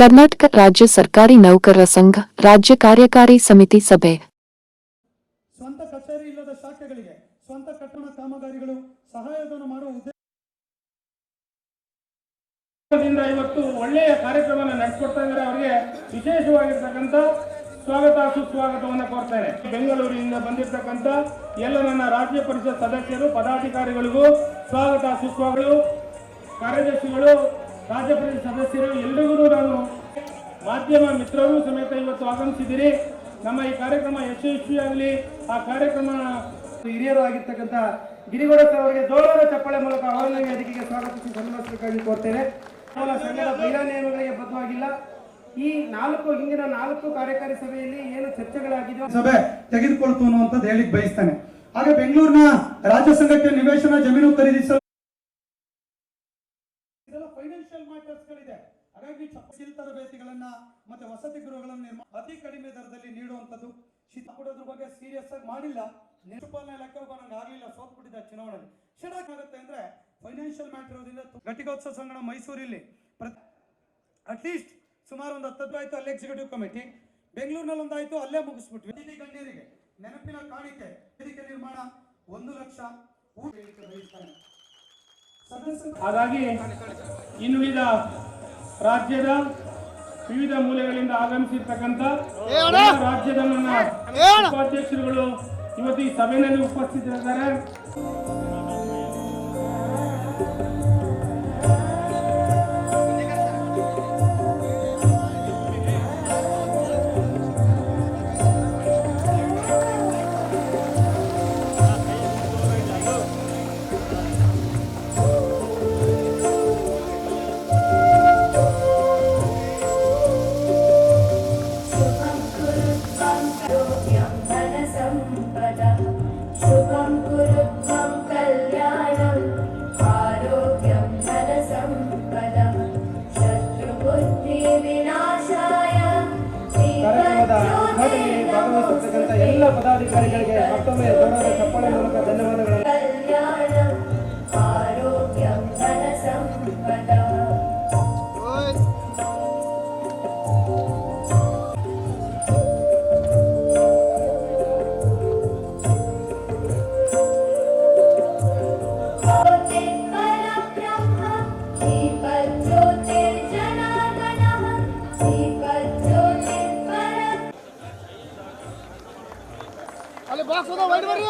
ಕರ್ನಾಟಕ ರಾಜ್ಯ ಸರ್ಕಾರಿ ನೌಕರರ ಸಂಘ ರಾಜ್ಯ ಕಾರ್ಯಕಾರಿ ಸಮಿತಿ ಸಭೆ. ಸ್ವಂತ ಕಚೇರಿ ಇಲ್ಲದ ಶಾಖೆಗಳಿಗೆ ಸ್ವಂತ ಕಟ್ಟಡ ಕಾಮಗಾರಿಗಳು ಸಹಾಯಧನ ಮಾಡುವ ಉದ್ದೇಶದಿಂದ ಇವತ್ತು ಒಳ್ಳೆಯ ಕಾರ್ಯಕ್ರಮವನ್ನು ನಡೆಸಿಕೊಡ್ತಾ ಇದ್ದಾರೆ. ಅವರಿಗೆ ವಿಶೇಷವಾಗಿರ್ತಕ್ಕಂಥ ಸ್ವಾಗತ ಸುಸ್ವಾಗತವನ್ನು ಕೋರ್ತೇನೆ. ಬೆಂಗಳೂರಿನಿಂದ ಬಂದಿರತಕ್ಕಂಥ ಎಲ್ಲ ನನ್ನ ರಾಜ್ಯ ಪರಿಷತ್ ಸದಸ್ಯರು ಪದಾಧಿಕಾರಿಗಳಿಗೂ ಸ್ವಾಗತ ಸುಸ್ವಾಗತ. ಕಾರ್ಯದರ್ಶಿಗಳು, ರಾಜ್ಯ ಪರಿಷತ್ ಸದಸ್ಯರು ಎಲ್ಲರಿಗೂ ನಾನು ಮಾಧ್ಯಮ ಮಿತ್ರರು ಸಮೇತ ಇವತ್ತು ಆಗಮಿಸಿದ್ದೀರಿ. ನಮ್ಮ ಈ ಕಾರ್ಯಕ್ರಮ ಯಶಸ್ವಿಯಾಗಲಿ. ಆ ಕಾರ್ಯಕ್ರಮ ಹಿರಿಯರು ಆಗಿರ್ತಕ್ಕಂಥ ಗಿರಿಗೌಡ ಸರ್ ಅವರಿಗೆ ಜೋರಾದ ಚಪ್ಪಾಳೆ ಮೂಲಕ ಅವರನ್ನ ವೇದಿಕೆಗೆ ಸ್ವಾಗತಿಸಿ ಸನ್ಮಾನಿಸಬೇಕಾಗಿ ಕೋರ್ತೇನೆ. ಸಂಘದ ಬೈರಾ ನಿಯಮಗಳಿಗೆ ಬದ್ಧವಾಗಿಲ್ಲ. ಈ ಹಿಂದಿನ 4 ಕಾರ್ಯಕಾರಿ ಸಭೆಯಲ್ಲಿ ಏನು ಚರ್ಚೆಗಳಾಗಿದೆ ಸಭೆ ತೆಗೆದುಕೊಳ್ತು ಅನ್ನುವಂಥದ್ದು ಹೇಳಿಕ್ ಬಯಸ್ತಾನೆ. ಹಾಗೆ ಬೆಂಗಳೂರಿನ ರಾಜ್ಯ ಸಂಘಕ್ಕೆ ನಿವೇಶನ ಜಮೀನು ಖರೀದಿಸಲು ಫೈನಾನ್ಷಿಯಲ್ ಮ್ಯಾಟರ್ಸ್ ಗಳಿದೆ. ಹಾಗಾಗಿ ಸ್ಕಿಲ್ ತರಬೇತಿಗಳನ್ನ ಮತ್ತೆ ವಸತಿ ಗೃಹಗಳನ್ನು ಅತಿ ಕಡಿಮೆ ದರದಲ್ಲಿ ನೀಡುವಂಥದ್ದು ಕೊಡೋದ್ರ ಬಗ್ಗೆ ಸೀರಿಯಸ್ ಆಗಿ ಮಾಡಿಲ್ಲ. ನೇಪಾಳನ ಲೆಕ್ಕ ನಂಗೆ ಆಗ್ಲಿಲ್ಲ, ಸೋತ್ಬಿಟ್ಟಿದ್ದ ಚುನಾವಣೆಯಲ್ಲಿ. ಶಡಾಕ್ ಆಗುತ್ತೆ ಅಂದ್ರೆ ಫೈನಾನ್ಷಿಯಲ್ ಮ್ಯಾಟರ್ ಇರೋದ್ರಿಂದ ಘಟಿಕೋತ್ಸವ ಸಂಘ ಮೈಸೂರಲ್ಲಿ ಅಟ್ಲೀಸ್ಟ್ ಸುಮಾರು ಒಂದು 10 ಆಯ್ತು. ಅಲ್ಲೇ ಎಕ್ಸಿಕ್ಯೂಟಿವ್ ಕಮಿಟಿ ಬೆಂಗಳೂರಿನಲ್ಲಿ ಒಂದಾಯ್ತು, ಅಲ್ಲೇ ಮುಗಿಸ್ಬಿಟ್ವಿ. ಅತಿಥಿ ಗಣ್ಯರಿಗೆ ನೆನಪಿನ ಕಾಣಿಕೆ ವೇದಿಕೆ ನಿರ್ಮಾಣ 1 ಲಕ್ಷ ಹಾಗಾಗಿ ಇನ್ನುಳಿದ ರಾಜ್ಯದ ವಿವಿಧ ಮೂಲೆಗಳಿಂದ ಆಗಮಿಸಿರ್ತಕ್ಕಂಥ ರಾಜ್ಯದ ನನ್ನ ಉಪಾಧ್ಯಕ್ಷರುಗಳು ಇವತ್ತು ಈ ಸಭೆಯಲ್ಲಿ ಉಪಸ್ಥಿತರಿದ್ದಾರೆ. ಎಲ್ಲ ಪದಾಧಿಕಾರಿಗಳಿಗೆ ಮತ್ತೊಮ್ಮೆ ಜೋರಾದ ಚಪ್ಪಾಳೆ ಮೂಲಕ ಧನ್ಯವಾದಗಳು. ಅಲ್ಲಿ ಬಾಕ್ಸ್ ಅದ ವೈಡ್ ಬರ್ರಿ.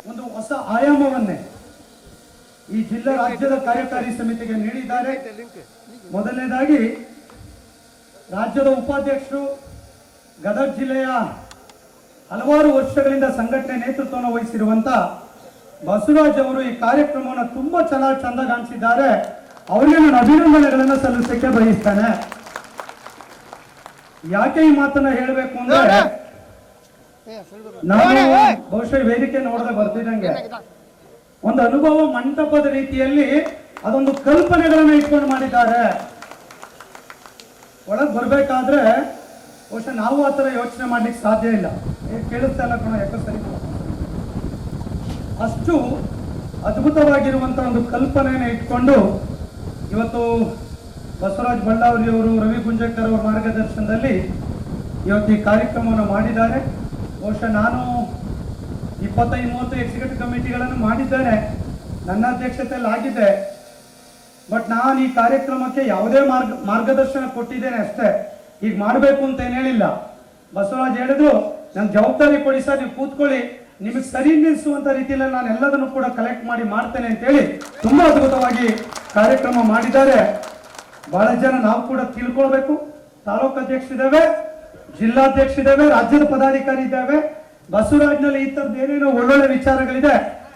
ಒಂದು ಹೊಸ ಆಯಾಮವನ್ನೇ ಈ ಜಿಲ್ಲಾ ರಾಜ್ಯದ ಕಾರ್ಯಕಾರಿ ಸಮಿತಿಗೆ ನೀಡಿದ್ದಾರೆ. ಮೊದಲನೇದಾಗಿ ರಾಜ್ಯದ ಉಪಾಧ್ಯಕ್ಷರು, ಗದಗ ಜಿಲ್ಲೆಯ ಹಲವಾರು ವರ್ಷಗಳಿಂದ ಸಂಘಟನೆ ನೇತೃತ್ವವನ್ನು ವಹಿಸಿರುವಂತ ಬಸವರಾಜ್ ಅವರು ಈ ಕಾರ್ಯಕ್ರಮವನ್ನು ತುಂಬಾ ಚೆನ್ನಾಗಿ ಚಂದ ಕಾಣಿಸಿದ್ದಾರೆ. ಅವರಿಗೆ ನಾನು ಅಭಿನಂದನೆಗಳನ್ನು ಸಲ್ಲಿಸಕ್ಕೆ ಬಯಸ್ತೇನೆ. ಯಾಕೆ ಈ ಮಾತನ್ನ ಹೇಳಬೇಕು ಅಂದ್ರೆ, ನಾನು ಬಹುಶಃ ವೇದಿಕೆ ನೋಡದೆ ಬರ್ತಿದ್ದಂಗೆ ಒಂದು ಅನುಭವ ಮಂಟಪದ ರೀತಿಯಲ್ಲಿ ಅದೊಂದು ಕಲ್ಪನೆಗಳನ್ನ ಇಟ್ಕೊಂಡು ಮಾಡಿದ್ದಾರೆ. ಒಳಗೆ ಬರ್ಬೇಕಾದ್ರೆ ಬಹುಶಃ ನಾವು ಆ ಥರ ಯೋಚನೆ ಮಾಡ್ಲಿಕ್ಕೆ ಸಾಧ್ಯ ಇಲ್ಲ. ಕೇಳಿಸ್ತಾ ಇಲ್ಲ ಕಣ, ಯಾಕೋ ಸರಿ. ಅಷ್ಟು ಅದ್ಭುತವಾಗಿರುವಂತ ಒಂದು ಕಲ್ಪನೆಯನ್ನು ಇಟ್ಕೊಂಡು ಇವತ್ತು ಬಸವರಾಜ್ ಬಳ್ಳಾವರಿ ಅವರು, ರವಿ ಗುಂಜಕರ್ ಅವರ ಮಾರ್ಗದರ್ಶನದಲ್ಲಿ ಇವತ್ತು ಈ ಕಾರ್ಯಕ್ರಮವನ್ನು ಮಾಡಿದ್ದಾರೆ. ಬಹುಶಃ ನಾನು 25-30 ಎಕ್ಸಿಕ್ಯೂಟಿವ್ ಕಮಿಟಿಗಳನ್ನು ಮಾಡಿದ್ದೇನೆ, ನನ್ನ ಅಧ್ಯಕ್ಷತೆಯಲ್ಲಿ ಆಗಿದೆ. ಬಟ್ ನಾನು ಈ ಕಾರ್ಯಕ್ರಮಕ್ಕೆ ಯಾವುದೇ ಮಾರ್ಗದರ್ಶನ ಕೊಟ್ಟಿದ್ದೇನೆ ಅಷ್ಟೇ. ಈಗ ಮಾಡಬೇಕು ಅಂತ ಏನು ಹೇಳಿಲ್ಲ. ಬಸವರಾಜ್ ಹೇಳಿದ್ರು, ನನ್ನ ಜವಾಬ್ದಾರಿ ಕೊಡಿ ಸರ್, ನೀವು ಕೂತ್ಕೊಳ್ಳಿ, ನಿಮಗೆ ಸರಿ ನಿಲ್ಲಿಸುವಂತ ರೀತಿಯಲ್ಲಿ ನಾನು ಎಲ್ಲದನ್ನು ಕೂಡ ಕಲೆಕ್ಟ್ ಮಾಡಿ ಮಾಡ್ತೇನೆ ಅಂತ ಹೇಳಿ ತುಂಬಾ ಅದ್ಭುತವಾಗಿ ಕಾರ್ಯಕ್ರಮ ಮಾಡಿದ್ದಾರೆ. ಬಹಳ ಜನ ನಾವು ಕೂಡ ತಿಳ್ಕೊಳ್ಬೇಕು. ತಾಲೂಕು ಅಧ್ಯಕ್ಷರಿದ್ದೇವೆ, ಜಿಲ್ಲಾಧ್ಯಕ್ಷರಿದ್ದೇವೆ, ರಾಜ್ಯದ ಪದಾಧಿಕಾರಿ ಇದ್ದೇವೆ. ಬಸವರಾಜ್ನಲ್ಲಿ ಈ ತರದ ಏನೇನೋ ಒಳ್ಳೊಳ್ಳೆ ವಿಚಾರಗಳಿದೆ,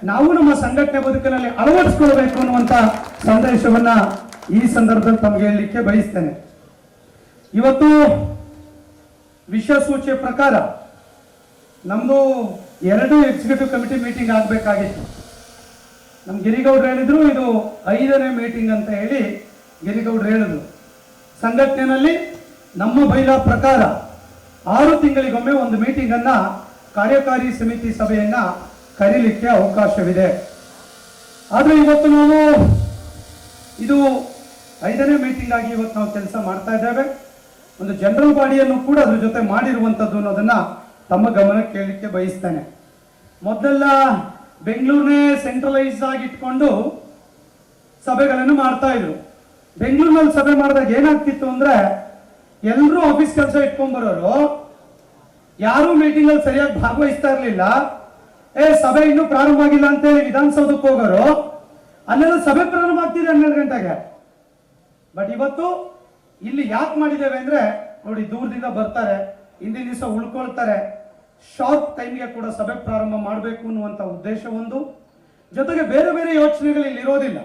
ನಾವು ನಮ್ಮ ಸಂಘಟನೆ ಬದುಕಿನಲ್ಲಿ ಅಳವಡಿಸಿಕೊಳ್ಳಬೇಕು ಅನ್ನುವಂತ ಸಂದೇಶವನ್ನ ಈ ಸಂದರ್ಭದಲ್ಲಿ ತಮಗೆ ಹೇಳಲಿಕ್ಕೆ ಬಯಸ್ತೇನೆ. ಇವತ್ತು ವಿಶ್ವಸೂಚಿಯ ಪ್ರಕಾರ ನಮ್ದು 2 ಎಕ್ಸಿಕ್ಯೂಟಿವ್ ಕಮಿಟಿ ಮೀಟಿಂಗ್ ಆಗಬೇಕಾಗಿತ್ತು. ನಮ್ಮ ಗಿರಿಗೌಡರು ಹೇಳಿದ್ರು ಇದು 5ನೇ ಮೀಟಿಂಗ್ ಅಂತ ಹೇಳಿ ಗಿರಿಗೌಡರು ಹೇಳಿದ್ರು. ಸಂಘಟನೆಯಲ್ಲಿ ನಮ್ಮ ಬೈಲಾ ಪ್ರಕಾರ 6 ತಿಂಗಳಿಗೊಮ್ಮೆ ಒಂದು ಮೀಟಿಂಗ್ ಅನ್ನ ಕಾರ್ಯಕಾರಿ ಸಮಿತಿ ಸಭೆಯನ್ನ ಕರೀಲಿಕ್ಕೆ ಅವಕಾಶವಿದೆ. ಆದ್ರೆ ಇವತ್ತು ನಾವು ಇದು 5ನೇ ಮೀಟಿಂಗ್ ಆಗಿ ಇವತ್ತು ನಾವು ಕೆಲಸ ಮಾಡ್ತಾ ಇದ್ದೇವೆ. ಒಂದು ಜನರಲ್ ಬಾಡಿಯನ್ನು ಕೂಡ ಅದ್ರ ಜೊತೆ ಮಾಡಿರುವಂಥದ್ದು ಅನ್ನೋದನ್ನ ತಮ್ಮ ಗಮನಕ್ಕೆ ಕೇಳಲಿಕ್ಕೆ ಬಯಸ್ತೇನೆ. ಮೊದಲೆಲ್ಲ ಬೆಂಗಳೂರನ್ನೇ ಸೆಂಟ್ರಲೈಸ್ ಆಗಿ ಇಟ್ಕೊಂಡು ಸಭೆಗಳನ್ನು ಮಾಡ್ತಾ ಇದ್ರು. ಬೆಂಗಳೂರಿನಲ್ಲಿ ಸಭೆ ಮಾಡಿದಾಗ ಏನಾಗ್ತಿತ್ತು ಅಂದ್ರೆ ಎಲ್ಲರೂ ಆಫೀಸ್ ಕೆಲಸ ಇಟ್ಕೊಂಡ್ ಬರೋರು, ಯಾರು ಮೀಟಿಂಗ್ ಅಲ್ಲಿ ಸರಿಯಾಗಿ ಭಾಗವಹಿಸ್ತಾ ಇರ್ಲಿಲ್ಲ. ಸಭೆ ಇನ್ನೂ ಪ್ರಾರಂಭ ಆಗಿಲ್ಲ ಅಂತೇಳಿ ವಿಧಾನಸೌಧಕ್ಕೆ ಹೋಗೋರು, ಅಲ್ಲೆಲ್ಲ ಸಭೆ ಪ್ರಾರಂಭ ಆಗ್ತಿದೆ 12 ಗಂಟೆಗೆ. ಬಟ್ ಇವತ್ತು ಇಲ್ಲಿ ಯಾಕೆ ಮಾಡಿದ್ದೇವೆ ಅಂದ್ರೆ ನೋಡಿ, ದೂರದಿಂದ ಬರ್ತಾರೆ, ಹಿಂದಿನ ದಿವಸ ಉಳ್ಕೊಳ್ತಾರೆ, ಶಾರ್ಟ್ ಟೈಮ್ಗೆ ಕೂಡ ಸಭೆ ಪ್ರಾರಂಭ ಮಾಡಬೇಕು ಅನ್ನುವಂಥ ಉದ್ದೇಶ ಒಂದು. ಜೊತೆಗೆ ಬೇರೆ ಬೇರೆ ಯೋಚನೆಗಳು ಇಲ್ಲಿ ಇರೋದಿಲ್ಲ.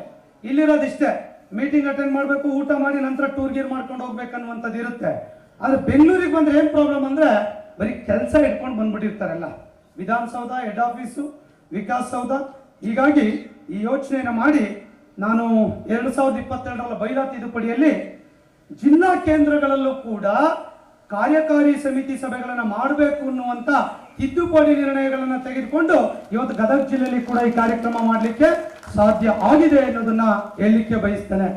ಇಲ್ಲಿರೋದಿಷ್ಟೇ, ಮೀಟಿಂಗ್ ಅಟೆಂಡ್ ಮಾಡಬೇಕು, ಊಟ ಮಾಡಿ ನಂತರ ಟೂರ್ ಗೀರ್ ಮಾಡ್ಕೊಂಡು ಹೋಗ್ಬೇಕನ್ನುವಂಥದ್ದು ಇರುತ್ತೆ. ಆದ್ರೆ ಬೆಂಗಳೂರಿಗೆ ಬಂದ್ರೆ ಏನ್ ಪ್ರಾಬ್ಲಮ್ ಅಂದ್ರೆ ಬರೀ ಕೆಲಸ ಇಟ್ಕೊಂಡು ಬಂದ್ಬಿಟ್ಟಿರ್ತಾರಲ್ಲ, ವಿಧಾನಸೌಧ, ಹೆಡ್ ಆಫೀಸು, ವಿಕಾಸ್ ಸೌಧ. ಹೀಗಾಗಿ ಈ ಯೋಚನೆಯನ್ನ ಮಾಡಿ ನಾನು 2022ರ ಬೈಲಾ ತಿದ್ದುಪಡಿಯಲ್ಲಿ ಜಿಲ್ಲಾ ಕೇಂದ್ರಗಳಲ್ಲೂ ಕೂಡ ಕಾರ್ಯಕಾರಿ ಸಮಿತಿ ಸಭೆಗಳನ್ನು ಮಾಡಬೇಕು ಅನ್ನುವಂತ ತಿದ್ದುಪಡಿ ನಿರ್ಣಯಗಳನ್ನು ತೆಗೆದುಕೊಂಡು ಇವತ್ತು ಗದಗ ಜಿಲ್ಲೆಯಲ್ಲಿ ಕೂಡ ಈ ಕಾರ್ಯಕ್ರಮ ಮಾಡಲಿಕ್ಕೆ ಸಾಧ್ಯ ಆಗಿದೆ ಅನ್ನೋದನ್ನ ಹೇಳಲಿಕ್ಕೆ ಬಯಸ್ತೇನೆ.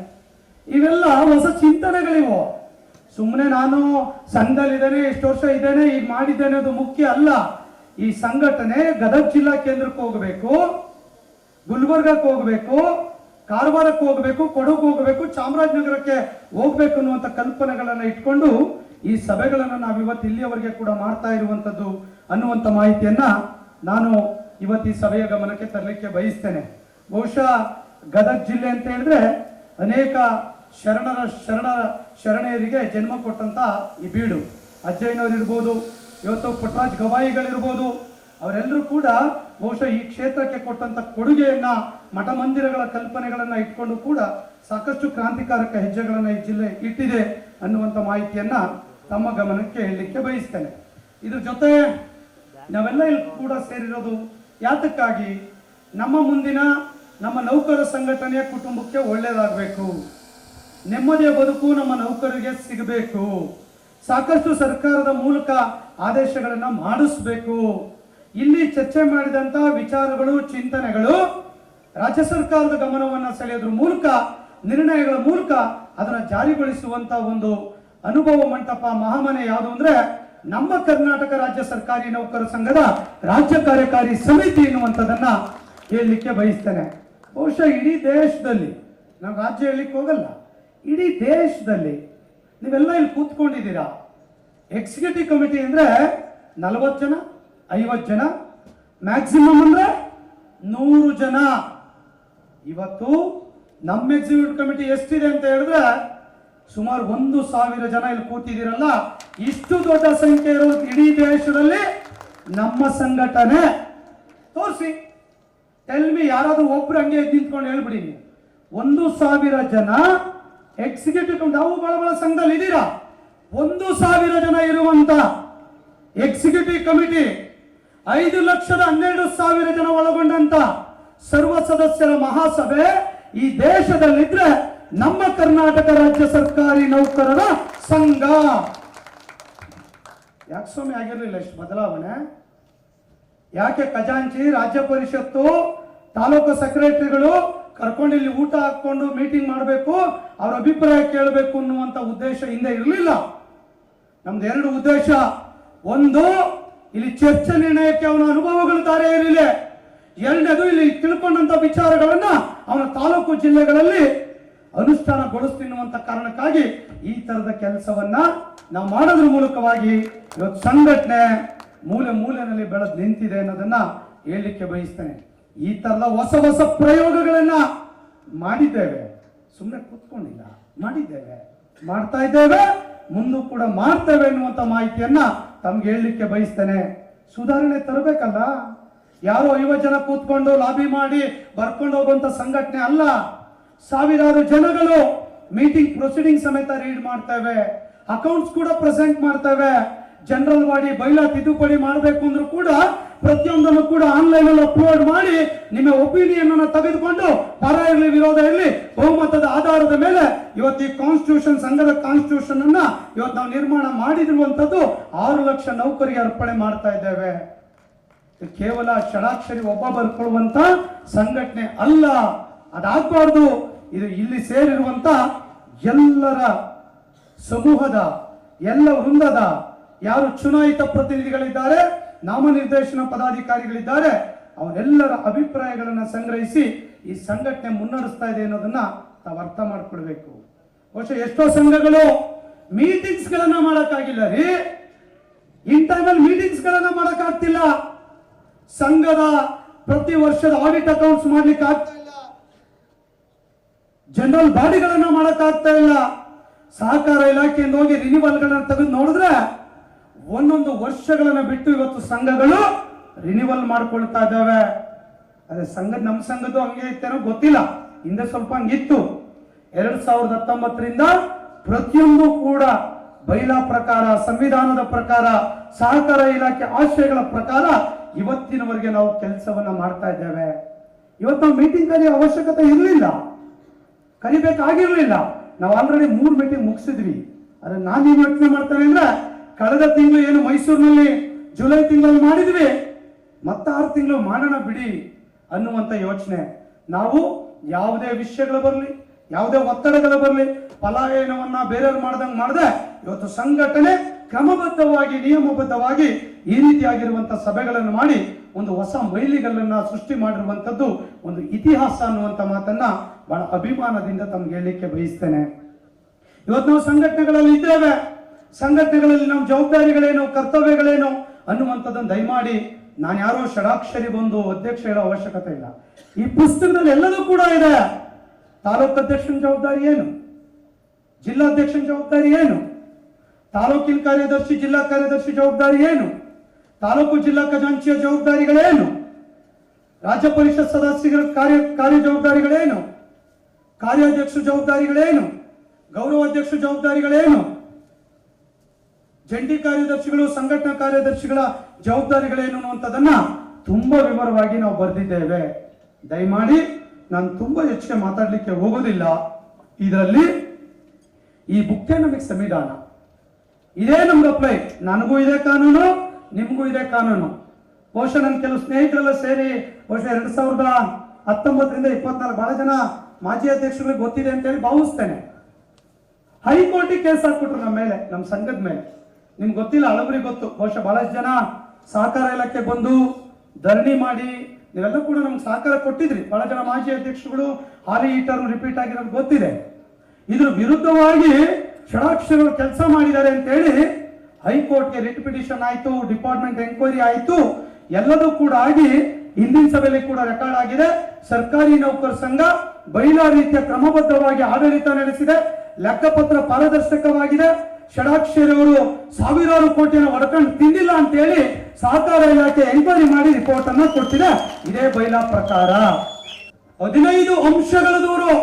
ಇವೆಲ್ಲ ಹೊಸ ಚಿಂತನೆಗಳಿವು. ಸುಮ್ಮನೆ ನಾನು ಸಂಘದಲ್ಲಿದ್ದೇನೆ, ಎಷ್ಟು ವರ್ಷ ಇದ್ದೇನೆ, ಈಗ ಮಾಡಿದ್ದೇನೆ ಅದು ಮುಖ್ಯ ಅಲ್ಲ. ಈ ಸಂಘಟನೆ ಗದಗ ಜಿಲ್ಲಾ ಕೇಂದ್ರಕ್ಕೆ ಹೋಗಬೇಕು, ಗುಲ್ಬರ್ಗಕ್ಕೆ ಹೋಗಬೇಕು, ಕಾರವಾರಕ್ಕೆ ಹೋಗಬೇಕು, ಕೊಡಗು ಹೋಗಬೇಕು, ಚಾಮರಾಜನಗರಕ್ಕೆ ಹೋಗ್ಬೇಕು ಅನ್ನುವಂಥ ಕಲ್ಪನೆಗಳನ್ನ ಇಟ್ಕೊಂಡು ಈ ಸಭೆಗಳನ್ನು ನಾವು ಇವತ್ತು ಇಲ್ಲಿಯವರೆಗೆ ಕೂಡ ಮಾಡ್ತಾ ಇರುವಂತದ್ದು ಅನ್ನುವಂಥ ಮಾಹಿತಿಯನ್ನ ನಾನು ಇವತ್ತು ಈ ಸಭೆಯ ಗಮನಕ್ಕೆ ತರಲಿಕ್ಕೆ ಬಯಸ್ತೇನೆ. ಬಹುಶಃ ಗದಗ ಜಿಲ್ಲೆ ಅಂತ ಹೇಳಿದ್ರೆ ಅನೇಕ ಶರಣೆಯರಿಗೆ ಜನ್ಮ ಕೊಟ್ಟಂತ ಈ ಬೀಡು. ಅಜ್ಜಯ್ಯನವರು ಇರ್ಬೋದು, ಇವತ್ತು ಪುಟ್ಟರಾಜ್ ಗವಾಯಿಗಳಿರ್ಬೋದು, ಅವರೆಲ್ಲರೂ ಕೂಡ ಬಹುಶಃ ಈ ಕ್ಷೇತ್ರಕ್ಕೆ ಕೊಟ್ಟಂತ ಕೊಡುಗೆಯನ್ನ, ಮಠ ಮಂದಿರಗಳ ಕಲ್ಪನೆಗಳನ್ನ ಇಟ್ಕೊಂಡು ಕೂಡ ಸಾಕಷ್ಟು ಕ್ರಾಂತಿಕಾರಕ ಹೆಜ್ಜೆಗಳನ್ನ ಈ ಜಿಲ್ಲೆ ಇಟ್ಟಿದೆ ಅನ್ನುವಂಥ ಮಾಹಿತಿಯನ್ನ ತಮ್ಮ ಗಮನಕ್ಕೆ ಹೇಳಲಿಕ್ಕೆ ಬಯಸ್ತೇನೆ. ಇದ್ರ ಜೊತೆ ನಾವೆಲ್ಲ ಇಲ್ಲಿ ಕೂಡ ಸೇರಿರೋದು ಯಾತಕ್ಕಾಗಿ? ನಮ್ಮ ಮುಂದಿನ ನಮ್ಮ ನೌಕರ ಸಂಘಟನೆಯ ಕುಟುಂಬಕ್ಕೆ ಒಳ್ಳೇದಾಗಬೇಕು, ನೆಮ್ಮದಿಯ ಬದುಕು ನಮ್ಮ ನೌಕರರಿಗೆ ಸಿಗಬೇಕು, ಸಾಕಷ್ಟು ಸರ್ಕಾರದ ಮೂಲಕ ಆದೇಶಗಳನ್ನ ಮಾಡಿಸ್ಬೇಕು. ಇಲ್ಲಿ ಚರ್ಚೆ ಮಾಡಿದಂತ ವಿಚಾರಗಳು, ಚಿಂತನೆಗಳು ರಾಜ್ಯ ಸರ್ಕಾರದ ಗಮನವನ್ನು ಸೆಳೆಯೋದ್ರ ಮೂಲಕ, ನಿರ್ಣಯಗಳ ಮೂಲಕ ಅದನ್ನ ಜಾರಿಗೊಳಿಸುವಂತ ಒಂದು ಅನುಭವ ಮಂಟಪ, ಮಹಾಮನೆ ಯಾವುದು ಅಂದ್ರೆ ನಮ್ಮ ಕರ್ನಾಟಕ ರಾಜ್ಯ ಸರ್ಕಾರಿ ನೌಕರ ಸಂಘದ ರಾಜ್ಯ ಕಾರ್ಯಕಾರಿ ಸಮಿತಿ ಎನ್ನುವಂಥದ್ದನ್ನ ಹೇಳಲಿಕ್ಕೆ ಬಯಸ್ತೇನೆ. ಬಹುಶಃ ಇಡೀ ದೇಶದಲ್ಲಿ, ನಾವು ರಾಜ್ಯ ಹೇಳಲಿಕ್ಕೆ ಹೋಗಲ್ಲ, ಇಡೀ ದೇಶದಲ್ಲಿ ನೀವೆಲ್ಲ ಇಲ್ಲಿ ಕೂತ್ಕೊಂಡಿದ್ದೀರಾ. ಎಕ್ಸಿಕ್ಯೂಟಿವ್ ಕಮಿಟಿ ಅಂದ್ರೆ 40 ಜನ, 50 ಜನ, ಮ್ಯಾಕ್ಸಿಮಮ್ ಅಂದ್ರೆ 100 ಜನ. ಇವತ್ತು ನಮ್ಮ ಎಕ್ಸಿಕ್ಯೂಟಿವ್ ಕಮಿಟಿ ಎಷ್ಟಿದೆ ಅಂತ ಹೇಳಿದ್ರೆ ಸುಮಾರು 1,000 ಜನ ಇಲ್ಲಿ ಕೂತಿದ್ದೀರಲ್ಲ. ಇಷ್ಟು ದೊಡ್ಡ ಸಂಖ್ಯೆ ಇರೋದು ಇಡೀ ದೇಶದಲ್ಲಿ ನಮ್ಮ ಸಂಘಟನೆ. ತೋರಿಸಿ, ಟೆಲ್ಮಿ, ಯಾರಾದ್ರೂ ಒಬ್ರು ಹಂಗೆ ನಿಂತ್ಕೊಂಡು ಹೇಳ್ಬಿಡಿ. ನೀವು 1,000 ಜನ ಎಕ್ಸಿಕ್ಯೂಟಿವ್ ಕಮಿಟಿ, ನಾವು ಬಹಳ ಸಂಘದಲ್ಲಿ ಇದ್ದೀರಾ. 1,000 ಜನ ಇರುವಂತ ಎಕ್ಸಿಕ್ಯೂಟಿವ್ ಕಮಿಟಿ, 5,12,000 ಜನ ಒಳಗೊಂಡಂತ ಸರ್ವ ಸದಸ್ಯರ ಮಹಾಸಭೆ ಈ ದೇಶದಲ್ಲಿದ್ರೆ ನಮ್ಮ ಕರ್ನಾಟಕ ರಾಜ್ಯ ಸರ್ಕಾರಿ ನೌಕರರ ಸಂಘ. ಯಾಕೆ ಸ್ವಾಮಿ ಆಗಿರಲಿಲ್ಲ ಇಷ್ಟು ಬದಲಾವಣೆ? ಯಾಕೆ ಖಜಾಂಚಿ, ರಾಜ್ಯ ಪರಿಷತ್ತು, ತಾಲೂಕು ಸೆಕ್ರೆಟರಿಗಳು ಕರ್ಕೊಂಡು ಇಲ್ಲಿ ಊಟ ಹಾಕೊಂಡು ಮೀಟಿಂಗ್ ಮಾಡಬೇಕು, ಅವ್ರ ಅಭಿಪ್ರಾಯ ಕೇಳಬೇಕು ಅನ್ನುವಂತ ಉದ್ದೇಶ ಹಿಂದೆ ಇರಲಿಲ್ಲ. ನಮ್ದು 2 ಉದ್ದೇಶ. ಒಂದು, ಇಲ್ಲಿ ಚರ್ಚೆ ನಿರ್ಣಯಕ್ಕೆ ಅವನ ಅನುಭವಗಳು ದಾರಿ ಇರಲಿಲ್ಲ. 2ನೇದು, ಇಲ್ಲಿ ತಿಳ್ಕೊಂಡಂತ ವಿಚಾರಗಳನ್ನ ಅವನ ತಾಲೂಕು ಜಿಲ್ಲೆಗಳಲ್ಲಿ ಅನುಷ್ಠಾನಗೊಳಿಸ್ತಿನ್ನುವಂತ ಕಾರಣಕ್ಕಾಗಿ ಈ ತರದ ಕೆಲಸವನ್ನ ನಾವು ಮಾಡೋದ್ರ ಮೂಲಕವಾಗಿ ಇವತ್ತು ಸಂಘಟನೆ ಮೂಲೆ ಮೂಲೆಯಲ್ಲಿ ಬೆಳೆದು ನಿಂತಿದೆ ಅನ್ನೋದನ್ನ ಹೇಳಲಿಕ್ಕೆ ಬಯಸ್ತೇನೆ. ಈ ತರದ ಹೊಸ ಹೊಸ ಪ್ರಯೋಗಗಳನ್ನ ಮಾಡಿದ್ದೇವೆ, ಸುಮ್ಮನೆ ಕೂತ್ಕೊಂಡಿಲ್ಲ, ಮಾಡಿದ್ದೇವೆ, ಮಾಡ್ತಾ ಇದ್ದೇವೆ, ಮುಂದೂ ಕೂಡ ಮಾಡ್ತೇವೆ ಎನ್ನುವಂತ ಮಾಹಿತಿಯನ್ನ ತಮ್ಗೆ ಹೇಳಲಿಕ್ಕೆ ಬಯಸ್ತೇನೆ. ಸುಧಾರಣೆ ತರಬೇಕಲ್ಲ. ಯಾರೋ 50 ಜನ ಕೂತ್ಕೊಂಡು ಲಾಬಿ ಮಾಡಿ ಬರ್ಕೊಂಡು ಹೋಗುವಂತ ಸಂಘಟನೆ ಅಲ್ಲ. ಸಾವಿರಾರು ಜನಗಳು ಮೀಟಿಂಗ್ ಪ್ರೊಸೀಡಿಂಗ್ ಸಮೇತ ರೀಡ್ ಮಾಡ್ತೇವೆ, ಅಕೌಂಟ್ಸ್ ಕೂಡ ಪ್ರೆಸೆಂಟ್ ಮಾಡ್ತೇವೆ. ಜನರಲ್ ಬಾಡಿ ಬೈಲಾ ತಿದ್ದುಪಡಿ ಮಾಡಬೇಕು ಅಂದ್ರೂ ಕೂಡ ಪ್ರತಿಯೊಂದನ್ನು ಕೂಡ ಆನ್ಲೈನ್ ಅಲ್ಲಿ ಅಪ್ಲೋಡ್ ಮಾಡಿ ನಿಮ್ಮ ಒಪಿನಿಯನ್ ಅನ್ನು ತೆಗೆದುಕೊಂಡು ಪರ ಇರಲಿ ವಿರೋಧ ಇರಲಿ ಬಹುಮತದ ಆಧಾರದ ಮೇಲೆ ಇವತ್ತು ಈ ಕಾನ್ಸ್ಟಿಟ್ಯೂಷನ್ ಸಂಘದ ಕಾನ್ಸ್ಟಿಟ್ಯೂಷನ್ ಅನ್ನ ಇವತ್ತು ನಾವು ನಿರ್ಮಾಣ ಮಾಡಿರುವಂತದ್ದು 6 ಲಕ್ಷ ನೌಕರಿಗೆ ಅರ್ಪಣೆ ಮಾಡ್ತಾ ಇದ್ದೇವೆ. ಇದು ಕೇವಲ ಷಡಾಕ್ಷರಿ ಒಬ್ಬ ಬರ್ಕೊಳ್ಳುವಂತ ಸಂಘಟನೆ ಅಲ್ಲ, ಅದಾಗಬಾರ್ದು. ಇದು ಇಲ್ಲಿ ಸೇರಿರುವಂತ ಎಲ್ಲರ ಸಮೂಹದ ಎಲ್ಲ ವೃಂದದ ಯಾರು ಚುನಾಯಿತ ಪ್ರತಿನಿಧಿಗಳಿದ್ದಾರೆ, ನಾಮನಿರ್ದೇಶನ ಪದಾಧಿಕಾರಿಗಳಿದ್ದಾರೆ, ಅವರೆಲ್ಲರ ಅಭಿಪ್ರಾಯಗಳನ್ನು ಸಂಗ್ರಹಿಸಿ ಈ ಸಂಘಟನೆ ಮುನ್ನಡೆಸ್ತಾ ಇದೆ ಅನ್ನೋದನ್ನ ತಾವು ಅರ್ಥ ಮಾಡ್ಕೊಳ್ಬೇಕು. ಬಹುಶಃ ಎಷ್ಟೋ ಸಂಘಗಳು ಮೀಟಿಂಗ್ಸ್ ಗಳನ್ನ ಮಾಡಕ್ಕಾಗಿಲ್ಲ ರೀ, ಇಂಟರ್ನಲ್ ಮೀಟಿಂಗ್ಸ್ ಗಳನ್ನ ಮಾಡಕ್ಕಾಗ್ತಿಲ್ಲ, ಸಂಘದ ಪ್ರತಿ ವರ್ಷದ ಆಡಿಟ್ ಅಕೌಂಟ್ಸ್ ಮಾಡ್ಲಿಕ್ಕೆ ಆಗ್ತಾ ಇಲ್ಲ, ಜನರಲ್ ಬಾಡಿಗಳನ್ನ ಮಾಡಕ್ಕಾಗ್ತಾ ಇಲ್ಲ. ಸಹಕಾರ ಇಲಾಖೆಯಿಂದ ಹೋಗಿ ರಿನಿವಲ್ ಗಳನ್ನ ತೆಗೆದು ನೋಡಿದ್ರೆ ಒಂದೊಂದು ವರ್ಷಗಳನ್ನ ಬಿಟ್ಟು ಇವತ್ತು ಸಂಘಗಳು ರಿನಿವಲ್ ಮಾಡ್ಕೊಳ್ತಾ ಇದ್ದಾವೆ. ಅದೇ ನಮ್ಮ ಸಂಘದ್ದು ಹಂಗೆ ಇತ್ತೇನೋ ಗೊತ್ತಿಲ್ಲ, ಹಿಂದೆ ಸ್ವಲ್ಪ ಹಂಗಿತ್ತು. 2019ರಿಂದ ಪ್ರತಿಯೊಂದು ಕೂಡ ಬೈಲಾ ಪ್ರಕಾರ, ಸಂವಿಧಾನದ ಪ್ರಕಾರ, ಸಹಕಾರ ಇಲಾಖೆ ಆಶಯಗಳ ಪ್ರಕಾರ ಇವತ್ತಿನವರೆಗೆ ನಾವು ಕೆಲಸವನ್ನ ಮಾಡ್ತಾ ಇದ್ದೇವೆ. ಇವತ್ತು ನಾವು ಮೀಟಿಂಗ್ ಕರೆಯೋ ಅವಶ್ಯಕತೆ ಇರಲಿಲ್ಲ, ಕರಿಬೇಕಾಗಿರ್ಲಿಲ್ಲ. ನಾವು ಆಲ್ರೆಡಿ 3 ಮೀಟಿಂಗ್ ಮುಗಿಸಿದ್ವಿ. ಆದ್ರೆ ನಾನೇನು ಯೋಚನೆ ಮಾಡ್ತೇನೆ ಅಂದ್ರೆ, ಕಳೆದ ತಿಂಗಳು ಏನು ಮೈಸೂರಿನಲ್ಲಿ ಜುಲೈ ತಿಂಗಳಲ್ಲಿ ಮಾಡಿದ್ವಿ, ಮತ್ತೆ 6 ತಿಂಗಳು ಮಾಡೋಣ ಬಿಡಿ ಅನ್ನುವಂತ ಯೋಚನೆ. ನಾವು ಯಾವುದೇ ವಿಷಯಗಳು ಬರಲಿ, ಯಾವುದೇ ಒತ್ತಡಗಳು ಬರಲಿ, ಪಲಾಯನವನ್ನ ಬೇರೆಯವ್ರು ಮಾಡ್ದಂಗೆ ಮಾಡದೆ ಇವತ್ತು ಸಂಘಟನೆ ಕ್ರಮಬದ್ಧವಾಗಿ ನಿಯಮಬದ್ಧವಾಗಿ ಈ ರೀತಿಯಾಗಿರುವಂತಹ ಸಭೆಗಳನ್ನು ಮಾಡಿ ಒಂದು ಹೊಸ ಮೈಲಿಗಲ್ಲನ್ನ ಸೃಷ್ಟಿ ಮಾಡಿರುವಂತದ್ದು ಒಂದು ಇತಿಹಾಸ ಅನ್ನುವಂತ ಮಾತನ್ನ ಬಹಳ ಅಭಿಮಾನದಿಂದ ತಮ್ಗೆ ಹೇಳಲಿಕ್ಕೆ ಬಯಸ್ತೇನೆ. ಇವತ್ತು ನಾವು ಸಂಘಟನೆಗಳಲ್ಲಿ ಇದ್ದೇವೆ, ಸಂಘಟನೆಗಳಲ್ಲಿ ನಮ್ಮ ಜವಾಬ್ದಾರಿಗಳೇನು, ಕರ್ತವ್ಯಗಳೇನು ಅನ್ನುವಂಥದ್ದನ್ನು ದಯಮಾಡಿ ನಾನು ಯಾರೋ ಷಡಾಕ್ಷರಿ ಬಂದು ಅಧ್ಯಕ್ಷ ಹೇಳೋ ಅವಶ್ಯಕತೆ ಇಲ್ಲ. ಈ ಪುಸ್ತಕದಲ್ಲಿ ಎಲ್ಲದೂ ಕೂಡ ಇದೆ. ತಾಲೂಕು ಅಧ್ಯಕ್ಷನ ಜವಾಬ್ದಾರಿ ಏನು, ಜಿಲ್ಲಾಧ್ಯಕ್ಷನ ಜವಾಬ್ದಾರಿ ಏನು, ತಾಲೂಕಿನ ಕಾರ್ಯದರ್ಶಿ ಜಿಲ್ಲಾ ಕಾರ್ಯದರ್ಶಿ ಜವಾಬ್ದಾರಿ ಏನು, ತಾಲೂಕು ಜಿಲ್ಲಾ ಖಜಾಂಚಿಯ ಜವಾಬ್ದಾರಿಗಳೇನು, ರಾಜ್ಯ ಪರಿಷತ್ ಸದಸ್ಯರ ಕಾರ್ಯ ಜವಾಬ್ದಾರಿಗಳೇನು, ಕಾರ್ಯಾಧ್ಯಕ್ಷ ಜವಾಬ್ದಾರಿಗಳೇನು, ಗೌರವಾಧ್ಯಕ್ಷ ಜವಾಬ್ದಾರಿಗಳೇನು, ಜಂಟಿ ಕಾರ್ಯದರ್ಶಿಗಳು ಸಂಘಟನಾ ಕಾರ್ಯದರ್ಶಿಗಳ ಜವಾಬ್ದಾರಿಗಳೇನು ಅನ್ನುವಂಥದ್ದನ್ನ ತುಂಬಾ ವಿವರವಾಗಿ ನಾವು ಬರೆದಿದ್ದೇವೆ. ದಯಮಾಡಿ ನಾನು ತುಂಬಾ ಹೆಚ್ಚಿಗೆ ಮಾತಾಡ್ಲಿಕ್ಕೆ ಹೋಗೋದಿಲ್ಲ. ಇದರಲ್ಲಿ ಈ ಬುಕ್ಕೇ ನಮಗೆ ಸಂವಿಧಾನ, ಇದೇ ನಮ್ಗೆ ಅಪ್ಲೈ. ನನಗೂ ಇದೆ ಕಾನೂನು, ನಿಮಗೂ ಇದೆ ಕಾನೂನು. ಬಹುಶಃ ನನ್ನ ಕೆಲವು ಸ್ನೇಹಿತರೆಲ್ಲ ಸೇರಿ ಬಹುಶಃ 2019ರಿಂದ 24 ಬಹಳ ಜನ ಮಾಜಿ ಅಧ್ಯಕ್ಷರಿಗೆ ಗೊತ್ತಿದೆ ಅಂತ ಹೇಳಿ ಭಾವಿಸ್ತೇನೆ. ಹೈಕೋರ್ಟಿಗೆ ಕೇಸ್ ಹಾಕ್ಬಿಟ್ರು ನಮ್ಮ ಮೇಲೆ, ನಮ್ಮ ಸಂಘದ ಮೇಲೆ. ನಿಮ್ಗೆ ಗೊತ್ತಿಲ್ಲ, ಹಳಬರಿಗೆ ಗೊತ್ತು. ಬಹುಶಃ ಬಹಳಷ್ಟು ಜನ ಸಹಕಾರ ಇಲಾಖೆ ಬಂದು ಧರಣಿ ಮಾಡಿ ನೀವೆಲ್ಲ ಕೂಡ ನಮ್ಗೆ ಸಹಕಾರ ಕೊಟ್ಟಿದ್ರಿ. ಬಹಳ ಜನ ಮಾಜಿ ಅಧ್ಯಕ್ಷರುಗಳು ಹಾಲಿ ಈ ಟರ್ಮ್ ರಿಪೀಟ್ ಆಗಿರೋದು ಗೊತ್ತಿದೆ. ಇದ್ರ ವಿರುದ್ಧವಾಗಿ ಷಡಾಕ್ಷರರು ಕೆಲಸ ಮಾಡಿದ್ದಾರೆ ಅಂತ ಹೇಳಿ ಹೈಕೋರ್ಟ್ಗೆ ರಿಟ್ ಪಿಟಿಷನ್ ಆಯ್ತು, ಡಿಪಾರ್ಟ್ಮೆಂಟ್ ಎಂಕ್ವೈರಿ ಆಯ್ತು, ಎಲ್ಲದೂ ಕೂಡ ಆಗಿ ಹಿಂದಿನ ಸಭೆಯಲ್ಲಿ ಕೂಡ ರೆಕಾರ್ಡ್ ಆಗಿದೆ. ಸರ್ಕಾರಿ ನೌಕರ ಸಂಘ ಬೈಲಾ ರೀತಿಯ ಕ್ರಮಬದ್ಧವಾಗಿ ಆಡಳಿತ ನಡೆಸಿದೆ, ಲೆಕ್ಕಪತ್ರ ಪಾರದರ್ಶಕವಾಗಿದೆ. ಷಡಾಕ್ಷರಿ ಅವರು ಸಾವಿರಾರು ಕೋಟಿಯನ್ನು ಒಡ್ಕೊಂಡು ತಿಂದಿಲ್ಲ ಅಂತ ಹೇಳಿ ಸಹಕಾರ ಇಲಾಖೆ ಎಂಕ್ವೈರಿ ಮಾಡಿ ರಿಪೋರ್ಟ್ ಅನ್ನ ಕೊಟ್ಟಿದೆ. ಇದೇ ಬೈಲಾ ಪ್ರಕಾರ 15 ಅಂಶಗಳ ದೂರು.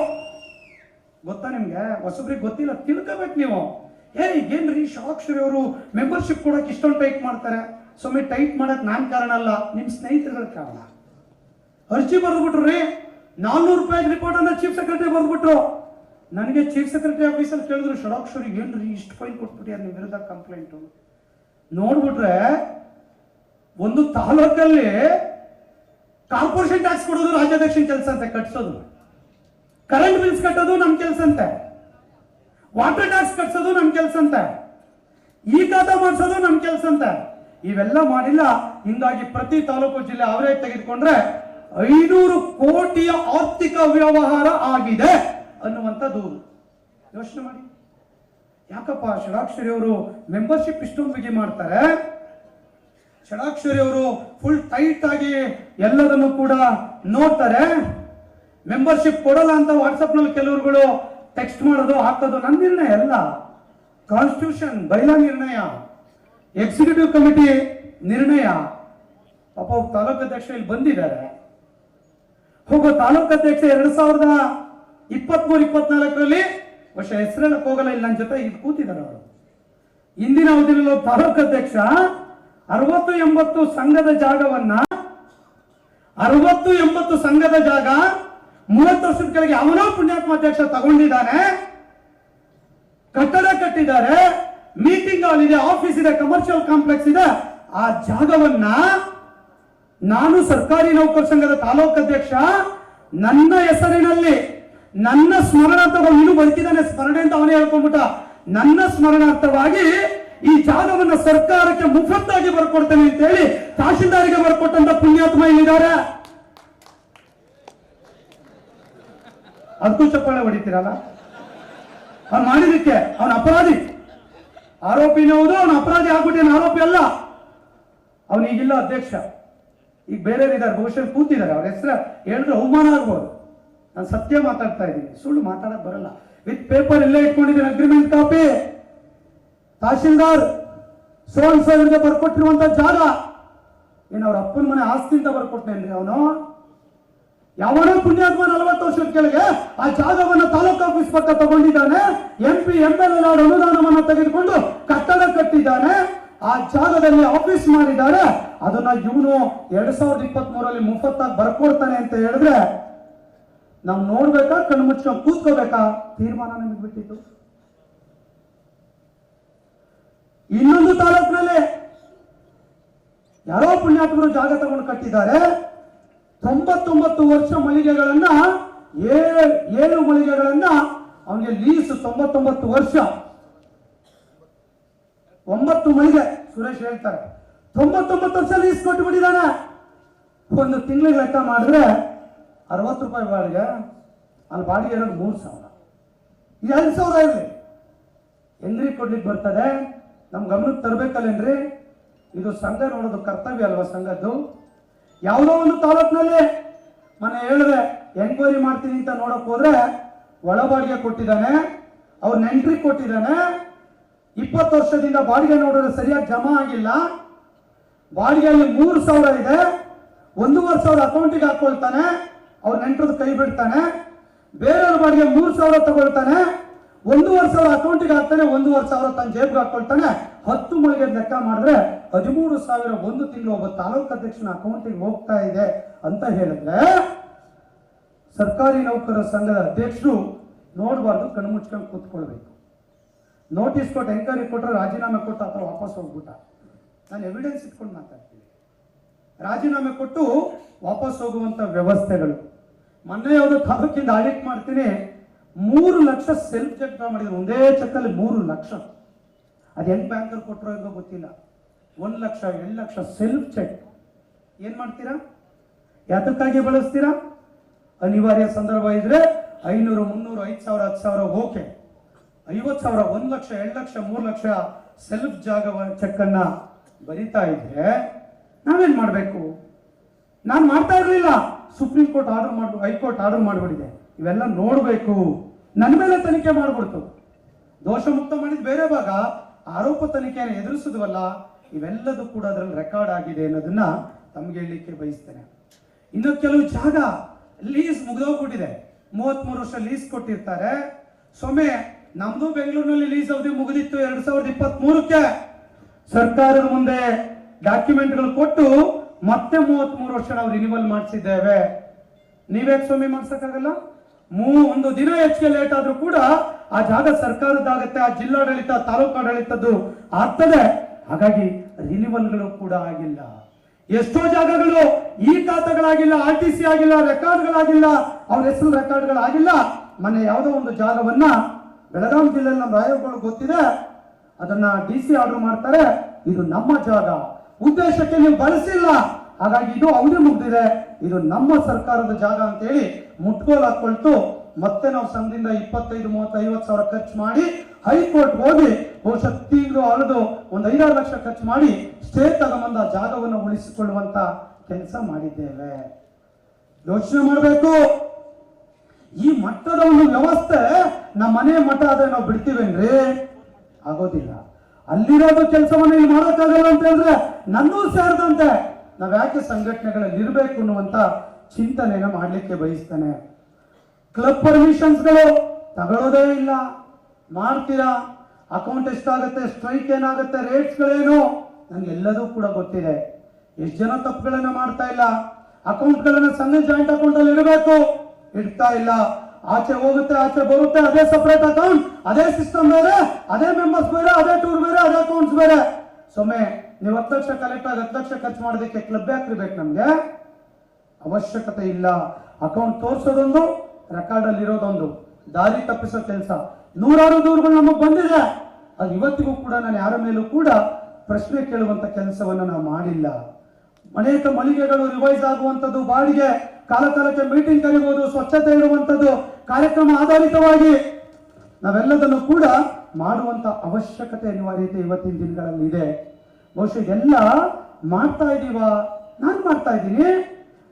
ಗೊತ್ತಾ ನಿಮ್ಗೆ? ಹೊಸಬ್ರಿಗೆ ಗೊತ್ತಿಲ್ಲ, ತಿಳ್ಕೋಬೇಕು ನೀವು. ಏನ್ರಿ ಷಡಾಕ್ಷರಿ ಅವರು ಮೆಂಬರ್ಶಿಪ್ ಕೊಡಕ್ಕೆ ಇಷ್ಟೊಂದು ಟೈಟ್ ಮಾಡ್ತಾರೆ? ಸುಮ್ಮನೆ ಟೈಟ್ ಮಾಡಕ್ ನಾನ್ ಕಾರಣ ಅಲ್ಲ, ನಿಮ್ ಸ್ನೇಹಿತರುಗಳ ಕಾರಣ. ಅರ್ಜಿ ಬರೆದ್ಬಿಟ್ರು ರೀ, 400 ರೂಪಾಯಿ ರಿಪೋರ್ಟ್ ಅನ್ನ ಚೀಫ್ ಸೆಕ್ರೆಟರಿ ಬರೆದ್ಬಿಟ್ರು. ನನಗೆ ಚೀಫ್ ಸೆಕ್ರೆಟರಿ ಆಫೀಸಲ್ಲಿ ಕೇಳಿದ್ರು, ಷಡಾಕ್ಷರಿಗೆ ಏನ್ರಿ ಇಷ್ಟು ಫೈಲ್ ಕೊಟ್ಬಿಟ್ಟಿಯಾರ ನಿಮ್ಮ ವಿರುದ್ಧ ಕಂಪ್ಲೇಂಟು? ನೋಡ್ಬಿಟ್ರೆ ಒಂದು ತಾಲೂಕಲ್ಲಿ ಕಾರ್ಪೊರೇಷನ್ ಟ್ಯಾಕ್ಸ್ ಕೊಡೋದು ರಾಜ್ಯಾಧ್ಯಕ್ಷನ ಕೆಲಸ ಅಂತೆ, ಕಟ್ಸೋದು. ಕರೆಂಟ್ ಬಿಲ್ಸ್ ಕಟ್ಟೋದು ನಮ್ ಕೆಲಸ ಅಂತೆ, ವಾಟರ್ ಟ್ಯಾಕ್ಸ್ ಕಟ್ಸೋದು ನಮ್ ಕೆಲಸ ಅಂತೆ, ಈ ಖಾತಾ ಮಾಡಿಸೋದು ನಮ್ ಕೆಲಸ ಅಂತೆ. ಇವೆಲ್ಲ ಮಾಡಿಲ್ಲ. ಹಿಂಗಾಗಿ ಪ್ರತಿ ತಾಲೂಕು ಜಿಲ್ಲೆ ಅವರೇಜ್ ತೆಗೆದುಕೊಂಡ್ರೆ 500 ಕೋಟಿಯ ಆರ್ಥಿಕ ವ್ಯವಹಾರ ಆಗಿದೆ ಅನ್ನುವಂತ ದೂರು. ಯೋಚನೆ ಮಾಡಿ, ಯಾಕಪ್ಪ ಷಡಾಕ್ಷರಿ ಅವರು ಮೆಂಬರ್ಶಿಪ್ ಇಷ್ಟೊಂದು ಬಿಗಿ ಮಾಡ್ತಾರೆ? ಷಡಾಕ್ಷರಿ ಅವರು ಫುಲ್ ಟೈಟ್ ಆಗಿ ಎಲ್ಲದನ್ನು ಕೂಡ ನೋಡ್ತಾರೆ. ಮೆಂಬರ್ಶಿಪ್ ಕೊಡಲ್ಲ ಅಂತ ವಾಟ್ಸಪ್ ನಲ್ಲಿ ಕೆಲವರುಗಳು ಟೆಕ್ಸ್ಟ್ ಮಾಡೋದು ಹಾಕೋದು ನನ್ನ ನಿರ್ಣಯ ಅಲ್ಲ. ಕಾನ್ಸ್ಟಿಟ್ಯೂಷನ್ ಬೈಲಾ ನಿರ್ಣಯ, ಎಕ್ಸಿಕ್ಯೂಟಿವ್ ಕಮಿಟಿ ನಿರ್ಣಯ. ಪಾಪ ತಾಲೂಕು ಅಧ್ಯಕ್ಷ ಇಲ್ಲಿ ಬಂದಿದ್ದಾರೆ. ಹೋಗೋ ತಾಲೂಕು ಅಧ್ಯಕ್ಷ 2023-24ರಲ್ಲಿ ವರ್ಷ ಹೆಸರೇಳಕ್ ಹೋಗಲ್ಲ, ಇಲ್ಲಿ ನನ್ನ ಜೊತೆ ಇಲ್ಲಿ ಕೂತಿದ್ದಾರೆ ಅವರು. ಇಂದಿನ ಅವಧಿಯಲ್ಲಿ ತಾಲೂಕು ಅಧ್ಯಕ್ಷ 60-80 ಸಂಘದ ಜಾಗವನ್ನ 60-80 ಸಂಘದ ಜಾಗ 30 ವರ್ಷದ ಕೆಳಗೆ ಅವನೋ ಪುಣ್ಯಾತ್ಮ ಅಧ್ಯಕ್ಷ ತಗೊಂಡಿದ್ದಾನೆ. ಕಟ್ಟಡ ಕಟ್ಟಿದ್ದಾರೆ, ಮೀಟಿಂಗ್ ಹಾಲ್ ಇದೆ, ಆಫೀಸ್ ಇದೆ, ಕಮರ್ಷಿಯಲ್ ಕಾಂಪ್ಲೆಕ್ಸ್ ಇದೆ. ಆ ಜಾಗವನ್ನ ನಾನು ಸರ್ಕಾರಿ ನೌಕರ ಸಂಘದ ತಾಲೂಕು ಅಧ್ಯಕ್ಷ ನನ್ನ ಹೆಸರಿನಲ್ಲಿ ನನ್ನ ಸ್ಮರಣಾರ್ಥವಾಗಿ ಇನ್ನೂ ಬದುಕಿದ್ದಾನೆ, ಸ್ಮರಣೆ ಅಂತ ಅವನೇ ಹೇಳ್ಕೊಂಡ್ಬಿಟ್ಟ, ನನ್ನ ಸ್ಮರಣಾರ್ಥವಾಗಿ ಈ ಜಾಗವನ್ನ ಸರ್ಕಾರಕ್ಕೆ ಮುಫತ್ತಾಗಿ ಬರ್ಕೊಡ್ತೇನೆ ಅಂತ ಹೇಳಿ ತಹಶೀಲ್ದಾರಿಗೆ ಬರ್ಕೊಟ್ಟಂತ ಪುಣ್ಯಾತ್ಮ ಇಲ್ಲಿದ್ದಾರೆ. ಅದಕ್ಕೂ ಚಪ್ಪಾಳೆ ಹೊಡಿತೀರಲ್ಲ. ಅವ್ನು ಮಾಡಿದಕ್ಕೆ ಅವನ ಅಪರಾಧಿ, ಆರೋಪಿನೇ ಹೌದು, ಅವನ ಅಪರಾಧಿ ಆಗ್ಬಿಟ್ಟೇನು, ಆರೋಪಿ ಅಲ್ಲ. ಅವನಿಗಿಲ್ಲ ಅಧ್ಯಕ್ಷ, ಈಗ ಬೇರೆಯವರಿದ್ದಾರೆ, ಬಹುಶಃ ಕೂತಿದ್ದಾರೆ, ಅವ್ರ ಹೆಸರು ಹೇಳಿದ್ರೆ ಅವಮಾನ ಆಗ್ಬೋದು. ನಾನು ಸತ್ಯ ಮಾತಾಡ್ತಾ ಇದ್ದೀನಿ, ಸುಳ್ಳು ಮಾತಾಡಕ್ ಬರಲ್ಲ. ವಿತ್ ಪೇಪರ್ ಇಲ್ಲೇ ಇಟ್ಕೊಂಡಿದ್ದೀನಿ, ಅಗ್ರಿಮೆಂಟ್ ಕಾಪಿ. ತಹಶೀಲ್ದಾರ್ ಸೋನ್ಸರ್ಗೆ ಬರ್ಕೊಟ್ಟಿರುವಂತ ಜಾಗ ಏನ್ ಅವ್ರ ಅಪ್ಪನ ಮನೆ ಆಸ್ತಿ ಅಂತ ಬರ್ಕೊಟ್ನೇನ್ರಿ ಅವನು? ಯಾವನೋ ಪುಣ್ಯಾತ್ಮ 40 ವರ್ಷದ ಕೆಳಗೆ ಆ ಜಾಗವನ್ನ ತಾಲೂಕು ಆಫೀಸ್ ಪಕ್ಕ ತಗೊಂಡಿದ್ದಾನೆ, MP MLA ಅನುದಾನವನ್ನ ತೆಗೆದುಕೊಂಡು ಕಟ್ಟಡ ಕಟ್ಟಿದ್ದಾನೆ, ಆ ಜಾಗದಲ್ಲಿ ಆಫೀಸ್ ಮಾಡಿದ್ದಾರೆ. ಅದನ್ನ ಇವನು 2023 ಮುಫತ್ತಾಗಿ ಬರ್ಕೊಡ್ತಾನೆ ಅಂತ ಹೇಳಿದ್ರೆ ನಾವು ನೋಡ್ಬೇಕಾ, ಕಣ್ಣು ಮುಚ್ಕೊಂಡು ಕೂತ್ಕೋಬೇಕಾ? ತೀರ್ಮಾನ ನಿಮಗೆ ಬಿಟ್ಟಿತ್ತು. ಇನ್ನೊಂದು ತಾಲೂಕಿನಲ್ಲಿ ಯಾರೋ ಪುಣ್ಯಾತ್ಮರು ಜಾಗ ತಗೊಂಡು ಕಟ್ಟಿದ್ದಾರೆ. 99 ವರ್ಷ ಮಳಿಗೆಗಳನ್ನ 7 ಮಳಿಗೆಗಳನ್ನ ಅವನಿಗೆ ಲೀಸ್ 99 ವರ್ಷ 9 ಮಳಿಗೆ ಸುರೇಶ್ ಹೇಳ್ತಾರೆ 99 ವರ್ಷ ಲೀಸ್ ಕೊಟ್ಟು ಬಿಟ್ಟಿದ್ದಾನೆ. ಒಂದು ತಿಂಗಳಿಗೆ ಲೆಕ್ಕ ಮಾಡಿದ್ರೆ 60 ರೂಪಾಯಿ ಬಾಡಿಗೆ, ಅಲ್ಲಿ ಬಾಡಿಗೆ ಇರೋದು 3,000. 2,000 ಇರಲಿ, ಹೆಂಗ್ರಿ ಕೊಡ್ಲಿಕ್ಕೆ ಬರ್ತದೆ? ನಮ್ ಗಮನಕ್ಕೆ ತರಬೇಕಲ್ಲೇನ್ರಿ? ಇದು ಸಂಘ ನೋಡೋದು ಕರ್ತವ್ಯ ಅಲ್ವಾ ಸಂಘದ್ದು? ಯಾವುದೋ ಒಂದು ತಾಲೂಕಿನಲ್ಲಿ ಮನೆ ಹೇಳಿದ್ರೆ ಎನ್ಕ್ವೈರಿ ಮಾಡ್ತೀನಿ ಅಂತ ನೋಡಕ್ ಹೋದ್ರೆ ಒಳ ಬಾಡಿಗೆ ಕೊಟ್ಟಿದ್ದಾನೆ, ಅವ್ರ ನೆಂಟ್ರಿಗೆ ಕೊಟ್ಟಿದ್ದಾನೆ. 20 ವರ್ಷದಿಂದ ಬಾಡಿಗೆ ನೋಡಿದ್ರೆ ಸರಿಯಾಗಿ ಜಮಾ ಆಗಿಲ್ಲ. ಬಾಡಿಗೆಯಲ್ಲಿ 3,000 ಇದೆ, 1,500 ಅಕೌಂಟಿಗೆ ಹಾಕೊಳ್ತಾನೆ, ಅವ್ರ ನೆಂಟ್ರದ್ದು ಕೈ ಬಿಡ್ತಾನೆ. ಬೇರೆಯವ್ರ ಬಾಡಿಗೆ 3,000 ತಗೊಳ್ತಾನೆ, 1,500 ಅಕೌಂಟಿಗೆ ಹಾಕ್ತಾನೆ, 1,500 ತನ್ನ ಜೇಬ್ಗೆ ಹಾಕೊಳ್ತಾನೆ. 10 ಮಳಿಗೆ ಲೆಕ್ಕ ಮಾಡಿದ್ರೆ 13,000 ಒಂದು ತಿಂಗಳು ಒಬ್ಬ ತಾಲೂಕು ಅಧ್ಯಕ್ಷನ ಅಕೌಂಟಿಗೆ ಹೋಗ್ತಾ ಇದೆ ಅಂತ ಹೇಳಿದ್ರೆ ಸರ್ಕಾರಿ ನೌಕರರ ಸಂಘದ ಅಧ್ಯಕ್ಷರು ನೋಡಬಾರ್ದು, ಕಣ್ಣು ಮುಚ್ಕೊಂಡು ಕೂತ್ಕೊಳ್ಬೇಕು. ನೋಟಿಸ್ ಕೊಟ್ಟು ಎಂಕ್ವೈರಿ ಕೊಟ್ಟರೆ ರಾಜೀನಾಮೆ ಕೊಟ್ಟು ಆತರ ವಾಪಸ್ ಹೋಗ್ಬಿಟ್ಟ. ನಾನು ಎವಿಡೆನ್ಸ್ ಇಟ್ಕೊಂಡು ಮಾತಾಡ್ತೀನಿ. ರಾಜೀನಾಮೆ ಕೊಟ್ಟು ವಾಪಸ್ ಹೋಗುವಂತ ವ್ಯವಸ್ಥೆಗಳು. ಮೊನ್ನೆ ಯಾವುದೋ ತಾಲೂಕಿಂದ ಆಡಿಟ್ ಮಾಡ್ತೀನಿ, 3 ಲಕ್ಷ ಸೆಲ್ಫ್ ಚೆಕ್ ಡ್ರಾ ಮಾಡಿದ್ರು. ಒಂದೇ ಚೆಕ್ಕಲ್ಲಿ 3 ಲಕ್ಷ. ಅದು ಹೆಂಗ್ ಬ್ಯಾಂಕರ್ ಕೊಟ್ಟರೋ ಏನೋ ಗೊತ್ತಿಲ್ಲ. 1 ಲಕ್ಷ 2 ಲಕ್ಷ ಸೆಲ್ಫ್ ಚೆಕ್. ಏನ್ ಮಾಡ್ತೀರಾ? ಯಾತಕ್ಕಾಗಿ ಬಳಸ್ತೀರಾ? ಅನಿವಾರ್ಯ ಸಂದರ್ಭ ಇದ್ರೆ 500, 300, 5,000, 10,000 ಓಕೆ. 50,000, 1 ಲಕ್ಷ 2 ಲಕ್ಷ 3 ಲಕ್ಷ ಸೆಲ್ಫ್ ಜಾಗ ಚೆಕ್ ಅನ್ನ ಬರಿತಾ ಇದ್ರೆ ನಾವೇನ್ ಮಾಡ್ಬೇಕು? ನಾನು ಮಾಡ್ತಾ ಇರ್ಲಿಲ್ಲ, ಸುಪ್ರೀಂ ಕೋರ್ಟ್ ಆರ್ಡರ್ ಮಾಡ್ಬಿಟ್ಟು, ಹೈಕೋರ್ಟ್ ಆರ್ಡರ್ ಮಾಡ್ಬಿಟ್ಟಿದೆ. ಇವೆಲ್ಲ ನೋಡ್ಬೇಕು. ನನ್ನ ಮೇಲೆ ತನಿಖೆ ಮಾಡ್ಬಿಡ್ತು. ದೋಷ ಮುಕ್ತ ಮಾಡಿದ ಬೇರೆ ಭಾಗ, ಆರೋಪ ತನಿಖೆಯನ್ನು ಎದುರಿಸಿದ್ವಲ್ಲ, ಇವೆಲ್ಲದೂ ಕೂಡ ಅದರಲ್ಲಿ ರೆಕಾರ್ಡ್ ಆಗಿದೆ ಅನ್ನೋದನ್ನ ತಮ್ಗೆ ಹೇಳಲಿಕ್ಕೆ ಬಯಸ್ತೇನೆ. ಇನ್ನು ಕೆಲವು ಜಾಗ ಲೀಸ್ ಮುಗಿದೋಗ್ಬಿಟ್ಟಿದೆ. 33 ವರ್ಷ ಲೀಸ್ ಕೊಟ್ಟಿರ್ತಾರೆ. ಸೊಮ್ಮೆ ನಮ್ದು ಬೆಂಗಳೂರಿನಲ್ಲಿ ಲೀಸ್ ಅವಧಿ ಮುಗಿದಿತ್ತು 2023ಕ್ಕೆ. ಸರ್ಕಾರದ ಮುಂದೆ ಡಾಕ್ಯುಮೆಂಟ್ಗಳು ಕೊಟ್ಟು ಮತ್ತೆ 33 ವರ್ಷ ನಾವು ರಿನಿವಲ್ ಮಾಡಿಸಿದ್ದೇವೆ. ನೀವ್ಯಾಕೆ ಸ್ವಾಮಿ ಮಾಡ್ಸಕ್ಕಾಗಲ್ಲ? ಒಂದು ದಿನ ಹೆಚ್ಚಿಗೆ ಲೇಟ್ ಆದ್ರೂ ಕೂಡ ಆ ಜಾಗ ಸರ್ಕಾರದ್ದಾಗತ್ತೆ, ಆ ಜಿಲ್ಲಾಡಳಿತ ತಾಲೂಕು ಆಡಳಿತದ್ದು ಆಗ್ತದೆ. ಹಾಗಾಗಿ ರಿನಿವಲ್ಗಳು ಕೂಡ ಆಗಿಲ್ಲ. ಎಷ್ಟೋ ಜಾಗಗಳು ಈ ಖಾತೆಗಳಾಗಿಲ್ಲ, RTC ಆಗಿಲ್ಲ, ರೆಕಾರ್ಡ್ಗಳಾಗಿಲ್ಲ, ಅವ್ರ ಹೆಸರು ರೆಕಾರ್ಡ್ಗಳಾಗಿಲ್ಲ. ಮೊನ್ನೆ ಯಾವುದೋ ಒಂದು ಜಾಗವನ್ನ ಬೆಳಗಾವಿ ಜಿಲ್ಲೆಯಲ್ಲಿ ನಮ್ಮ ರಾಯಗಳು ಗೊತ್ತಿದೆ, ಅದನ್ನ DC ಆರ್ಡರ್ ಮಾಡ್ತಾರೆ. ಇದು ನಮ್ಮ ಜಾಗ, ಉದ್ದೇಶಕ್ಕೆ ನೀವು ಬಳಸಿಲ್ಲ, ಹಾಗಾಗಿ ಇದು ಅವಧಿ ಮುಗ್ದಿದೆ, ಇದು ನಮ್ಮ ಸರ್ಕಾರದ ಜಾಗ ಅಂತ ಹೇಳಿ ಮುಟ್ಗೋಲ್ ಹಾಕೊಳ್ತು. ಮತ್ತೆ ನಾವು ಸಂಘದಿಂದ 25, 30, 50,000 ಖರ್ಚು ಮಾಡಿ ಹೈಕೋರ್ಟ್ ಹೋಗಿ ಬಹುಶಃ ತಿಂಗಳು ಅಳದು ಒಂದು 5-6 ಲಕ್ಷ ಖರ್ಚು ಮಾಡಿ ಸ್ಟೇ ತಗೊಂಬಂದ ಜಾಗವನ್ನು ಉಳಿಸಿಕೊಳ್ಳುವಂತ ಕೆಲಸ ಮಾಡಿದ್ದೇವೆ. ಯೋಚನೆ ಮಾಡಬೇಕು. ಈ ಮಟ್ಟದ ಒಂದು ವ್ಯವಸ್ಥೆ ನಮ್ಮ ಮನೆ ಮಠ ಆದ್ರೆ ನಾವು ಬಿಡ್ತೀವೇನ್ರಿ? ಆಗೋದಿಲ್ಲ. ಅಲ್ಲಿರೋದು ಕೆಲಸವನ್ನು ಇಲ್ಲಿ ಮಾಡೋಕ್ಕಾಗಲ್ಲ ಅಂತ ಹೇಳಿದ್ರೆ ನನ್ನೂ ಸೇರಿದಂತೆ ನಾವ್ ಯಾಕೆ ಸಂಘಟನೆಗಳಲ್ಲಿ ಇರಬೇಕು ಅನ್ನುವಂತ ಚಿಂತನೆಯನ್ನ ಮಾಡ್ಲಿಕ್ಕೆ ಬಯಸ್ತೇನೆ. ಕ್ಲಬ್ ಪರ್ಮಿಷನ್ಸ್ಗಳು ತಗೊಳ್ಳೋದೇ ಇಲ್ಲ, ಮಾಡ್ತೀರಾ. ಅಕೌಂಟ್ ಎಷ್ಟಾಗುತ್ತೆ, ಸ್ಟ್ರೈಕ್ ಏನಾಗುತ್ತೆ, ರೇಟ್ಸ್ಗಳೇನು, ನನಗೆಲ್ಲದೂ ಕೂಡ ಗೊತ್ತಿದೆ. ಎಷ್ಟು ಜನ ತಪ್ಪುಗಳನ್ನ ಮಾಡ್ತಾ ಇಲ್ಲ. ಅಕೌಂಟ್ಗಳನ್ನ ಸಂಘ ಜಾಯಿಂಟ್ ಅಕೌಂಟ್ ಅಲ್ಲಿ ಇಡಬೇಕು, ಇಡ್ತಾ ಇಲ್ಲ. ಆಚೆ ಹೋಗುತ್ತೆ, ಆಚೆ ಬರುತ್ತೆ, ಅದೇ ಸಪರೇಟ್ ಅಕೌಂಟ್, ಅದೇ ಸಿಸ್ಟಮ್ ಬೇರೆ, ಅದೇ ಮೆಂಬರ್ಸ್ ಬೇರೆ, ಅದೇ ಟೂರ್ ಬೇರೆ, ಅದೇ ಅಕೌಂಟ್ಸ್ ಬೇರೆ. ಸೊಮ್ಮೆ ನೀವು 10 ಲಕ್ಷ ಕಲೆಕ್ಟ್ ಆಗಿ 10 ಲಕ್ಷ ಖರ್ಚು ಮಾಡೋದಕ್ಕೆ ಕ್ಲಬ್ ಹಾಕಿರ್ಬೇಕು. ನಮ್ಗೆ ಅವಶ್ಯಕತೆ ಇಲ್ಲ. ಅಕೌಂಟ್ ತೋರಿಸೋದೊಂದು, ರೆಕಾರ್ಡ್ ಅಲ್ಲಿ ಇರೋದೊಂದು, ದಾರಿ ತಪ್ಪಿಸೋ ಕೆಲಸ. ನೂರಾರು ದೂರುಗಳು ನಮಗೆ ಬಂದಿದೆ. ಅದು ಇವತ್ತಿಗೂ ಕೂಡ ನಾನು ಯಾರ ಮೇಲೂ ಕೂಡ ಪ್ರಶ್ನೆ ಕೇಳುವಂತ ಕೆಲಸವನ್ನು ನಾವು ಮಾಡಿಲ್ಲ. ಅನೇಕ ಮಳಿಗೆಗಳು ರಿವೈಸ್ ಆಗುವಂಥದ್ದು, ಬಾಡಿಗೆ ಕಾಲಕಾಲಕ್ಕೆ ಮೀಟಿಂಗ್ ಕರಿಬಹುದು, ಸ್ವಚ್ಛತೆ ಇರುವಂಥದ್ದು, ಕಾರ್ಯಕ್ರಮ ಆಧಾರಿತವಾಗಿ ನಾವೆಲ್ಲದನ್ನು ಕೂಡ ಮಾಡುವಂತ ಅವಶ್ಯಕತೆ ಅನಿವಾರ್ಯತೆ ಇವತ್ತಿನ ದಿನಗಳಲ್ಲಿ ಇದೆ. ಬಹುಶಃ ಇದೆಲ್ಲ ಮಾಡ್ತಾ ಇದೀವ. ನಾನು ಮಾಡ್ತಾ ಇದ್ದೀನಿ.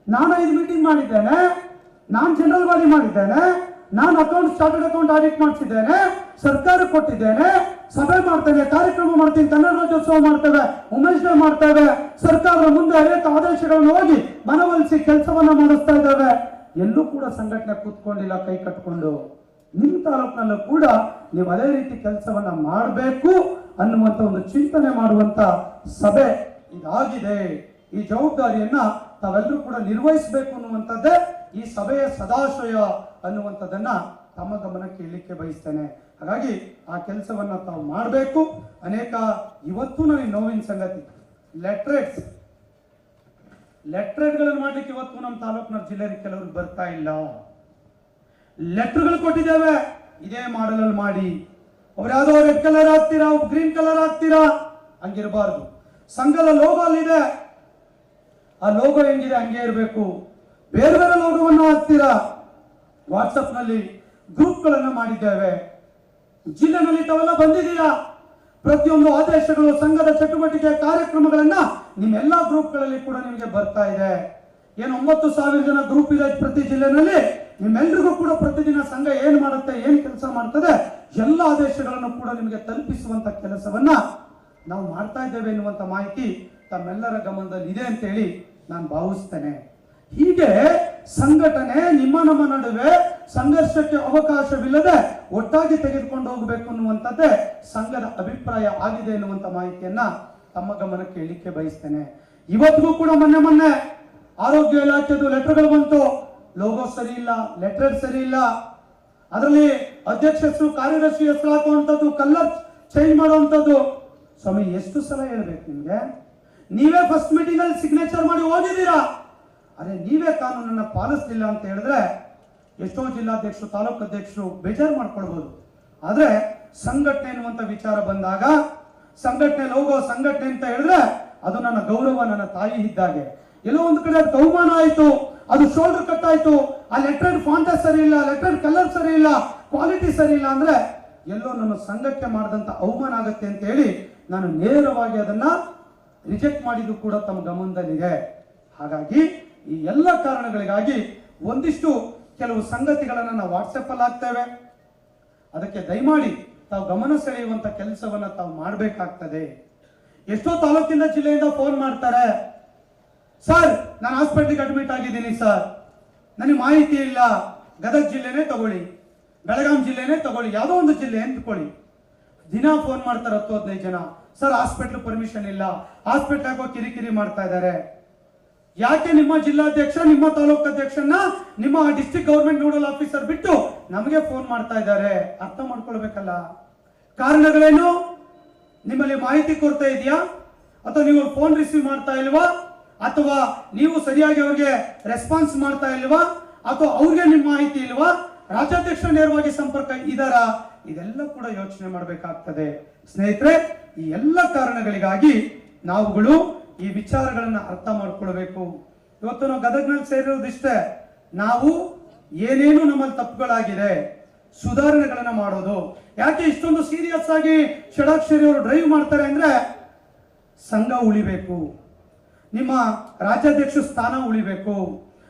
ನಾನು 5 ಮೀಟಿಂಗ್ ಮಾಡಿದ್ದೇನೆ, ನಾನು ಜನರಲ್ ಬಾಡಿ ಮಾಡಿದ್ದೇನೆ, ನಾನು ಅಕೌಂಟ್ ಚಾರ್ಟರ್ಡ್ ಅಕೌಂಟ್ ಆಡಿಟ್ ಮಾಡಿಸಿದ್ದೇನೆ, ಸರ್ಕಾರ ಕೊಟ್ಟಿದ್ದೇನೆ, ಸಭೆ ಮಾಡ್ತೇವೆ, ಕಾರ್ಯಕ್ರಮ ಮಾಡ್ತೀನಿ, ಕನ್ನಡ ರಾಜ್ಯೋತ್ಸವ ಮಾಡ್ತೇವೆ, ವುಮೆನ್ಸ್ ಡೇ ಮಾಡ್ತೇವೆ, ಸರ್ಕಾರದ ಮುಂದೆ ಅನೇಕ ಆದೇಶಗಳನ್ನು ಹೋಗಿ ಮನವೊಲಿಸಿ ಕೆಲಸವನ್ನ ಮಾಡಿಸ್ತಾ ಇದ್ದೇವೆ. ಎಲ್ಲೂ ಕೂಡ ಸಂಘಟನೆ ಕೂತ್ಕೊಂಡಿಲ್ಲ ಕೈ ಕಟ್ಕೊಂಡು. ನಿಮ್ಮ ತಾಲೂಕಿನಲ್ಲೂ ಕೂಡ ನೀವು ಅದೇ ರೀತಿ ಕೆಲಸವನ್ನ ಮಾಡಬೇಕು ಅನ್ನುವಂತ ಒಂದು ಚಿಂತನೆ ಮಾಡುವಂತ ಸಭೆ ಇದಾಗಿದೆ. ಈ ಜವಾಬ್ದಾರಿಯನ್ನ ತಾವೆಲ್ಲರೂ ಕೂಡ ನಿರ್ವಹಿಸಬೇಕು ಅನ್ನುವಂಥದ್ದೇ ಈ ಸಭೆಯ ಸದಾಶಯ ಅನ್ನುವಂಥದ್ದನ್ನ ತಮ್ಮ ಗಮನಕ್ಕೆ ಇಳಿಕೆ ಬಯಸ್ತೇನೆ. ಹಾಗಾಗಿ ಆ ಕೆಲಸವನ್ನ ತಾವು ಮಾಡಬೇಕು. ಅನೇಕ ಇವತ್ತು ನನಗೆ ನೋವಿನ ಸಂಗತಿ, ಲೆಟ್ರೇಟ್ಗಳನ್ನು ಮಾಡ್ಲಿಕ್ಕೆ ಇವತ್ತು ನಮ್ಮ ತಾಲೂಕಿನ ಜಿಲ್ಲೆಗೆ ಕೆಲವರು ಬರ್ತಾ ಇಲ್ಲ. ಲೆಟರ್ಗಳು ಕೊಟ್ಟಿದ್ದೇವೆ, ಇದೇ ಮಾಡಲಲ್ಲಿ ಮಾಡಿ. ಅವ್ರು ಯಾವ್ದೋ ರೆಡ್ ಕಲರ್ ಹಾಕ್ತೀರಾ, ಗ್ರೀನ್ ಕಲರ್ ಹಾಕ್ತೀರಾ, ಹಂಗಿರಬಾರ್ದು. ಸಂಘದ ಲೋಗೋ ಅಲ್ಲಿದೆ, ಆ ಲೋಗೋ ಹೆಂಗಿದೆ ಹಂಗೆ ಇರಬೇಕು. ಬೇರೆ ಬೇರೆ ಲೋಗೋವನ್ನು ಹಾಕ್ತೀರಾ. ವಾಟ್ಸಪ್ ನಲ್ಲಿ ಗ್ರೂಪ್ಗಳನ್ನ ಮಾಡಿದ್ದೇವೆ. ಜಿಲ್ಲೆನಲ್ಲಿ ತಾವೆಲ್ಲ ಬಂದಿದ್ದೀರಾ. ಪ್ರತಿಯೊಂದು ಆದೇಶಗಳು, ಸಂಘದ ಚಟುವಟಿಕೆ, ಕಾರ್ಯಕ್ರಮಗಳನ್ನ ನಿಮ್ಮೆಲ್ಲಾ ಗ್ರೂಪ್ಗಳಲ್ಲಿ ಕೂಡ ನಿಮಗೆ ಬರ್ತಾ ಇದೆ. ಏನು 9,000 ಜನ ಗ್ರೂಪ್ ಇದೆ ಪ್ರತಿ ಜಿಲ್ಲೆನಲ್ಲಿ. ನಿಮ್ಮೆಲ್ರಿಗೂ ಕೂಡ ಪ್ರತಿದಿನ ಸಂಘ ಏನ್ ಮಾಡುತ್ತೆ, ಏನ್ ಕೆಲಸ ಮಾಡ್ತದೆ, ಎಲ್ಲ ಆದೇಶಗಳನ್ನು ಕೂಡ ನಿಮಗೆ ತಲುಪಿಸುವಂತ ಕೆಲಸವನ್ನ ನಾವು ಮಾಡ್ತಾ ಇದ್ದೇವೆ ಎನ್ನುವಂತ ಮಾಹಿತಿ ತಮ್ಮೆಲ್ಲರ ಗಮನದಲ್ಲಿ ಇದೆ ಅಂತೇಳಿ ನಾನು ಭಾವಿಸ್ತೇನೆ. ಹೀಗೆ ಸಂಘಟನೆ ನಿಮ್ಮ ನಮ್ಮ ನಡುವೆ ಸಂಘರ್ಷಕ್ಕೆ ಅವಕಾಶವಿಲ್ಲದೆ ಒಟ್ಟಾಗಿ ತೆಗೆದುಕೊಂಡು ಹೋಗಬೇಕು ಅನ್ನುವಂಥದ್ದೇ ಸಂಘದ ಅಭಿಪ್ರಾಯ ಆಗಿದೆ ಎನ್ನುವಂತ ಮಾಹಿತಿಯನ್ನ ತಮ್ಮ ಗಮನಕ್ಕೆ ಇಳಿಕೆ ಬಯಸ್ತೇನೆ. ಇವತ್ತಿಗೂ ಕೂಡ ಮೊನ್ನೆ ಆರೋಗ್ಯ ಇಲಾಖೆದು ಲೆಟರ್ಗಳು ಬಂತು. ಲೋಗೋ ಸರಿ ಇಲ್ಲ, ಲೆಟರ್ ಸರಿ ಇಲ್ಲ, ಅದರಲ್ಲಿ ಅಧ್ಯಕ್ಷ ಹೆಸರು, ಕಾರ್ಯದರ್ಶಿ ಹೆಸರು ಹಾಕುವಂಥದ್ದು, ಕಲರ್ ಚೇಂಜ್ ಮಾಡುವಂಥದ್ದು. ಸ್ವಾಮಿ, ಎಷ್ಟು ಸಲ ಹೇಳ್ಬೇಕು ನಿಮ್ಗೆ? ನೀವೇ ಫಸ್ಟ್ ಮೀಟಿಂಗ್ ಅಲ್ಲಿ ಸಿಗ್ನೇಚರ್ ಮಾಡಿ ಹೋಗಿದ್ದೀರಾ. ಅರೆ, ನೀವೇ ಕಾನೂನನ್ನ ಪಾಲಿಸಲಿಲ್ಲ ಅಂತ ಹೇಳಿದ್ರೆ ಎಷ್ಟೋ ಜಿಲ್ಲಾಧ್ಯಕ್ಷರು, ತಾಲೂಕು ಅಧ್ಯಕ್ಷರು ಬೇಜಾರು ಮಾಡ್ಕೊಳ್ಬಹುದು. ಆದ್ರೆ ಸಂಘಟನೆ ಎನ್ನುವಂತ ವಿಚಾರ ಬಂದಾಗ, ಸಂಘಟನೆ ಲೋಗೋ, ಸಂಘಟನೆ ಅಂತ ಹೇಳಿದ್ರೆ ಅದು ನನ್ನ ಗೌರವ, ನನ್ನ ತಾಯಿ ಇದ್ದಾಗೆ. ಎಲ್ಲೋ ಒಂದು ಕಡೆ ಅದು ಅವಮಾನ ಆಯ್ತು, ಅದು ಶೋಲ್ಡರ್ ಕಟ್ ಆಯ್ತು, ಆ ಲೆಟರ್ ಫಾಂಟ್ ಸರಿ ಇಲ್ಲ, ಲೆಟರ್ ಕಲರ್ ಸರಿ ಇಲ್ಲ, ಕ್ವಾಲಿಟಿ ಸರಿ ಇಲ್ಲ ಅಂದ್ರೆ ಎಲ್ಲೋ ನನ್ನ ಸಂಘಕ್ಕೆ ಮಾಡಿದಂತ ಅವಮಾನ ಆಗುತ್ತೆ ಅಂತ ಹೇಳಿ ನಾನು ನೇರವಾಗಿ ಅದನ್ನ ರಿಜೆಕ್ಟ್ ಮಾಡಿದ್ದು ಕೂಡ ತಮ್ಮ ಗಮನದಲ್ಲಿದೆ. ಹಾಗಾಗಿ ಈ ಎಲ್ಲ ಕಾರಣಗಳಿಗಾಗಿ ಒಂದಿಷ್ಟು ಕೆಲವು ಸಂಗತಿಗಳನ್ನ ನಾವು ವಾಟ್ಸಪ್ ಅಲ್ಲಿ ಹಾಕ್ತೇವೆ. ಅದಕ್ಕೆ ದಯಮಾಡಿ ತಾವು ಗಮನ ಸೆಳೆಯುವಂತ ಕೆಲಸವನ್ನ ತಾವು ಮಾಡಬೇಕಾಗ್ತದೆ. ಎಷ್ಟೋ ತಾಲೂಕಿಂದ ಜಿಲ್ಲೆಯಿಂದ ಫೋನ್ ಮಾಡ್ತಾರೆ, ಸರ್ ನಾನು ಹಾಸ್ಪಿಟಲ್ಗೆ ಅಡ್ಮಿಟ್ ಆಗಿದ್ದೀನಿ ಸರ್, ನನಗೆ ಮಾಹಿತಿ ಇಲ್ಲ. ಗದಗ ಜಿಲ್ಲೆನೇ ತಗೊಳ್ಳಿ, ಬೆಳಗಾಂ ಜಿಲ್ಲೆನೇ ತಗೊಳ್ಳಿ, ಯಾವುದೋ ಒಂದು ಜಿಲ್ಲೆ ಅಂದ್ಕೊಳ್ಳಿ. ದಿನ ಫೋನ್ ಮಾಡ್ತಾರೆ 10-15 ಜನ, ಸರ್ ಹಾಸ್ಪಿಟಲ್ ಪರ್ಮಿಷನ್ ಇಲ್ಲ, ಹಾಸ್ಪಿಟಲ್ ಯಾಕೋ ಕಿರಿಕಿರಿ ಮಾಡ್ತಾ ಇದ್ದಾರೆ. ಯಾಕೆ ನಿಮ್ಮ ಜಿಲ್ಲಾಧ್ಯಕ್ಷ, ನಿಮ್ಮ ತಾಲೂಕು ಅಧ್ಯಕ್ಷನ, ನಿಮ್ಮ ಡಿಸ್ಟ್ರಿಕ್ಟ್ ಗವರ್ಮೆಂಟ್ ನೋಡಲ್ ಆಫೀಸರ್ ಬಿಟ್ಟು ನಮಗೆ ಫೋನ್ ಮಾಡ್ತಾ ಇದ್ದಾರೆ? ಅರ್ಥ ಮಾಡ್ಕೊಳ್ಬೇಕಲ್ಲ. ಕಾರಣಗಳೇನು? ನಿಮ್ಮಲ್ಲಿ ಮಾಹಿತಿ ಕೊರತೆ ಇದೆಯಾ, ಅಥವಾ ನೀವು ಫೋನ್ ರಿಸೀವ್ ಮಾಡ್ತಾ ಇಲ್ವಾ, ಅಥವಾ ನೀವು ಸರಿಯಾಗಿ ಅವ್ರಿಗೆ ರೆಸ್ಪಾನ್ಸ್ ಮಾಡ್ತಾ ಇಲ್ವಾ, ಅಥವಾ ಅವ್ರಿಗೆ ನಿಮ್ಮ ಮಾಹಿತಿ ಇಲ್ವಾ, ರಾಜ್ಯಾಧ್ಯಕ್ಷ ನೇರವಾಗಿ ಸಂಪರ್ಕ ಇದಾರ? ಇದೆಲ್ಲ ಕೂಡ ಯೋಚನೆ ಮಾಡಬೇಕಾಗ್ತದೆ ಸ್ನೇಹಿತರೆ. ಈ ಎಲ್ಲ ಕಾರಣಗಳಿಗಾಗಿ ನಾವುಗಳು ಈ ವಿಚಾರಗಳನ್ನ ಅರ್ಥ ಮಾಡ್ಕೊಳ್ಬೇಕು. ಇವತ್ತು ನಾವು ಗದಗ್ನಲ್ಲಿ ಸೇರಿರೋದಿಷ್ಟೇ, ನಾವು ಏನೇನು ನಮ್ಮಲ್ಲಿ ತಪ್ಪುಗಳಾಗಿದೆ ಸುಧಾರಣೆಗಳನ್ನ ಮಾಡೋದು. ಯಾಕೆ ಇಷ್ಟೊಂದು ಸೀರಿಯಸ್ ಆಗಿ ಷಡಾಕ್ಷರಿ ಅವರು ಡ್ರೈವ್ ಮಾಡ್ತಾರೆ ಅಂದ್ರೆ, ಸಂಘ ಉಳಿಬೇಕು, ನಿಮ್ಮ ರಾಜ್ಯಾಧ್ಯಕ್ಷ ಸ್ಥಾನ ಉಳಿಬೇಕು.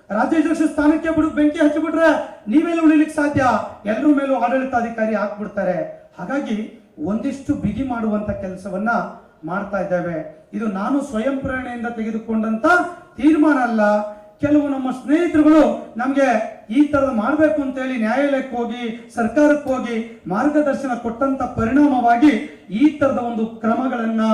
ರಾಜ್ಯಾಧ್ಯಕ್ಷ ಸ್ಥಾನಕ್ಕೆ ಬೆಂಕಿ ಹಚ್ಚಿಬಿಟ್ರೆ ನೀವೆಲ್ಲ ಉಳಿಲಿಕ್ಕೆ ಸಾಧ್ಯ? ಎಲ್ಲರ ಮೇಲೂ ಆಡಳಿತಾಧಿಕಾರಿ ಹಾಕ್ಬಿಡ್ತಾರೆ. ಹಾಗಾಗಿ ಒಂದಿಷ್ಟು ಬಿಗಿ ಮಾಡುವಂತ ಕೆಲಸವನ್ನ ಮಾಡ್ತಾ ಇದ್ದೇವೆ. ಇದು ನಾನು ಸ್ವಯಂ ಪ್ರೇರಣೆಯಿಂದ ತೆಗೆದುಕೊಂಡಂತ ತೀರ್ಮಾನ ಅಲ್ಲ. ಕೆಲವು ನಮ್ಮ ಸ್ನೇಹಿತರುಗಳು ನಮಗೆ ಈ ತರದ ಮಾಡಬೇಕು ಅಂತೇಳಿ ನ್ಯಾಯಾಲಯಕ್ಕೆ ಹೋಗಿ ಸರ್ಕಾರಕ್ಕೆ ಹೋಗಿ ಮಾರ್ಗದರ್ಶನ ಕೊಟ್ಟಂತ ಪರಿಣಾಮವಾಗಿ ಈ ತರದ ಒಂದು ಕ್ರಮಗಳನ್ನ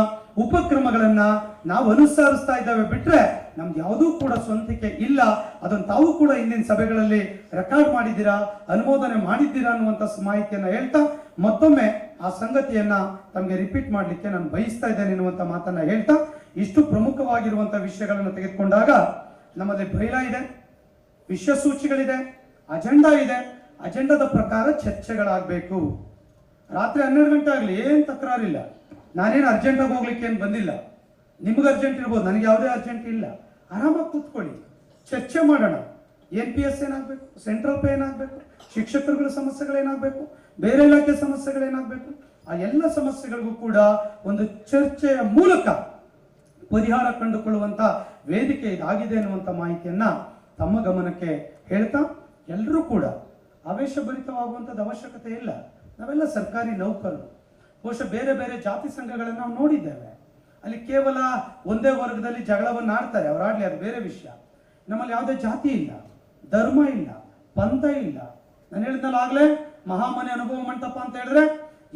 ಉಪಕ್ರಮಗಳನ್ನ ನಾವು ಅನುಸರಿಸ್ತಾ ಇದ್ದೇವೆ ಬಿಟ್ರೆ ನಮ್ದು ಯಾವುದೂ ಕೂಡ ಸ್ವಂತಿಕೆ ಇಲ್ಲ. ಅದನ್ನು ತಾವು ಕೂಡ ಇಂದಿನ ಸಭೆಗಳಲ್ಲಿ ರೆಕಾರ್ಡ್ ಮಾಡಿದ್ದೀರಾ, ಅನುಮೋದನೆ ಮಾಡಿದ್ದೀರಾ ಅನ್ನುವಂಥ ಮಾಹಿತಿಯನ್ನ ಹೇಳ್ತಾ ಮತ್ತೊಮ್ಮೆ ಆ ಸಂಗತಿಯನ್ನ ತಮಗೆ ರಿಪೀಟ್ ಮಾಡ್ಲಿಕ್ಕೆ ನಾನು ಬಯಸ್ತಾ ಇದ್ದೇನೆ ಎನ್ನುವಂತ ಮಾತನ್ನ ಹೇಳ್ತಾ, ಇಷ್ಟು ಪ್ರಮುಖವಾಗಿರುವಂತಹ ವಿಷಯಗಳನ್ನು ತೆಗೆದುಕೊಂಡಾಗ ನಮ್ಮಲ್ಲಿ ಬೈಲಾ ಇದೆ, ವಿಷಯ ಸೂಚಿಗಳಿದೆ, ಅಜೆಂಡಾ ಇದೆ. ಅಜೆಂಡಾದ ಪ್ರಕಾರ ಚರ್ಚೆಗಳಾಗಬೇಕು. ರಾತ್ರಿ 12 ಗಂಟೆ ಆಗಲಿ ಏನ್ ತಕರಾರಿಲ್ಲ. ನಾನೇನು ಅರ್ಜೆಂಟಾಗಿ ಹೋಗ್ಲಿಕ್ಕೆ ಏನು ಬಂದಿಲ್ಲ. ನಿಮ್ಗೆ ಅರ್ಜೆಂಟ್ ಇರ್ಬೋದು, ನನಗೆ ಯಾವುದೇ ಅರ್ಜೆಂಟ್ ಇಲ್ಲ. ಆರಾಮಾಗಿ ಕೂತ್ಕೊಳ್ಳಿ, ಚರ್ಚೆ ಮಾಡೋಣ. NPS ಏನಾಗಬೇಕು, ಸೆಂಟ್ರಲ್ ಪೇ ಏನಾಗಬೇಕು, ಶಿಕ್ಷಕರುಗಳ ಸಮಸ್ಯೆಗಳೇನಾಗಬೇಕು, ಬೇರೆ ಇಲಾಖೆ ಸಮಸ್ಯೆಗಳೇನಾಗಬೇಕು, ಆ ಎಲ್ಲ ಸಮಸ್ಯೆಗಳಿಗೂ ಕೂಡ ಒಂದು ಚರ್ಚೆಯ ಮೂಲಕ ಪರಿಹಾರ ಕಂಡುಕೊಳ್ಳುವಂತ ವೇದಿಕೆ ಇದಾಗಿದೆ ಅನ್ನುವಂಥ ಮಾಹಿತಿಯನ್ನ ತಮ್ಮ ಗಮನಕ್ಕೆ ಹೇಳ್ತಾ, ಎಲ್ಲರೂ ಕೂಡ ಆವೇಶಭರಿತವಾಗುವಂಥದ್ದು ಅವಶ್ಯಕತೆ ಇಲ್ಲ. ನಾವೆಲ್ಲ ಸರ್ಕಾರಿ ನೌಕರರು. ಬಹುಶಃ ಬೇರೆ ಬೇರೆ ಜಾತಿ ಸಂಘಗಳನ್ನು ನಾವು ನೋಡಿದ್ದೇವೆ. ಅಲ್ಲಿ ಕೇವಲ ಒಂದೇ ವರ್ಗದಲ್ಲಿ ಜಗಳವನ್ನು ಆಡ್ತಾರೆ, ಅವ್ರು ಆಡ್ಲಿ, ಅದು ಬೇರೆ ವಿಷಯ. ನಮ್ಮಲ್ಲಿ ಯಾವುದೇ ಜಾತಿ ಇಲ್ಲ, ಧರ್ಮ ಇಲ್ಲ, ಪಂಥ ಇಲ್ಲ. ನಾನು ಹೇಳಿದ್ನಲ್ಲ ಆಗ್ಲೇ, ಮಹಾಮನೆ ಅನುಭವ ಮಂಟಪ ಅಂತ ಹೇಳಿದ್ರೆ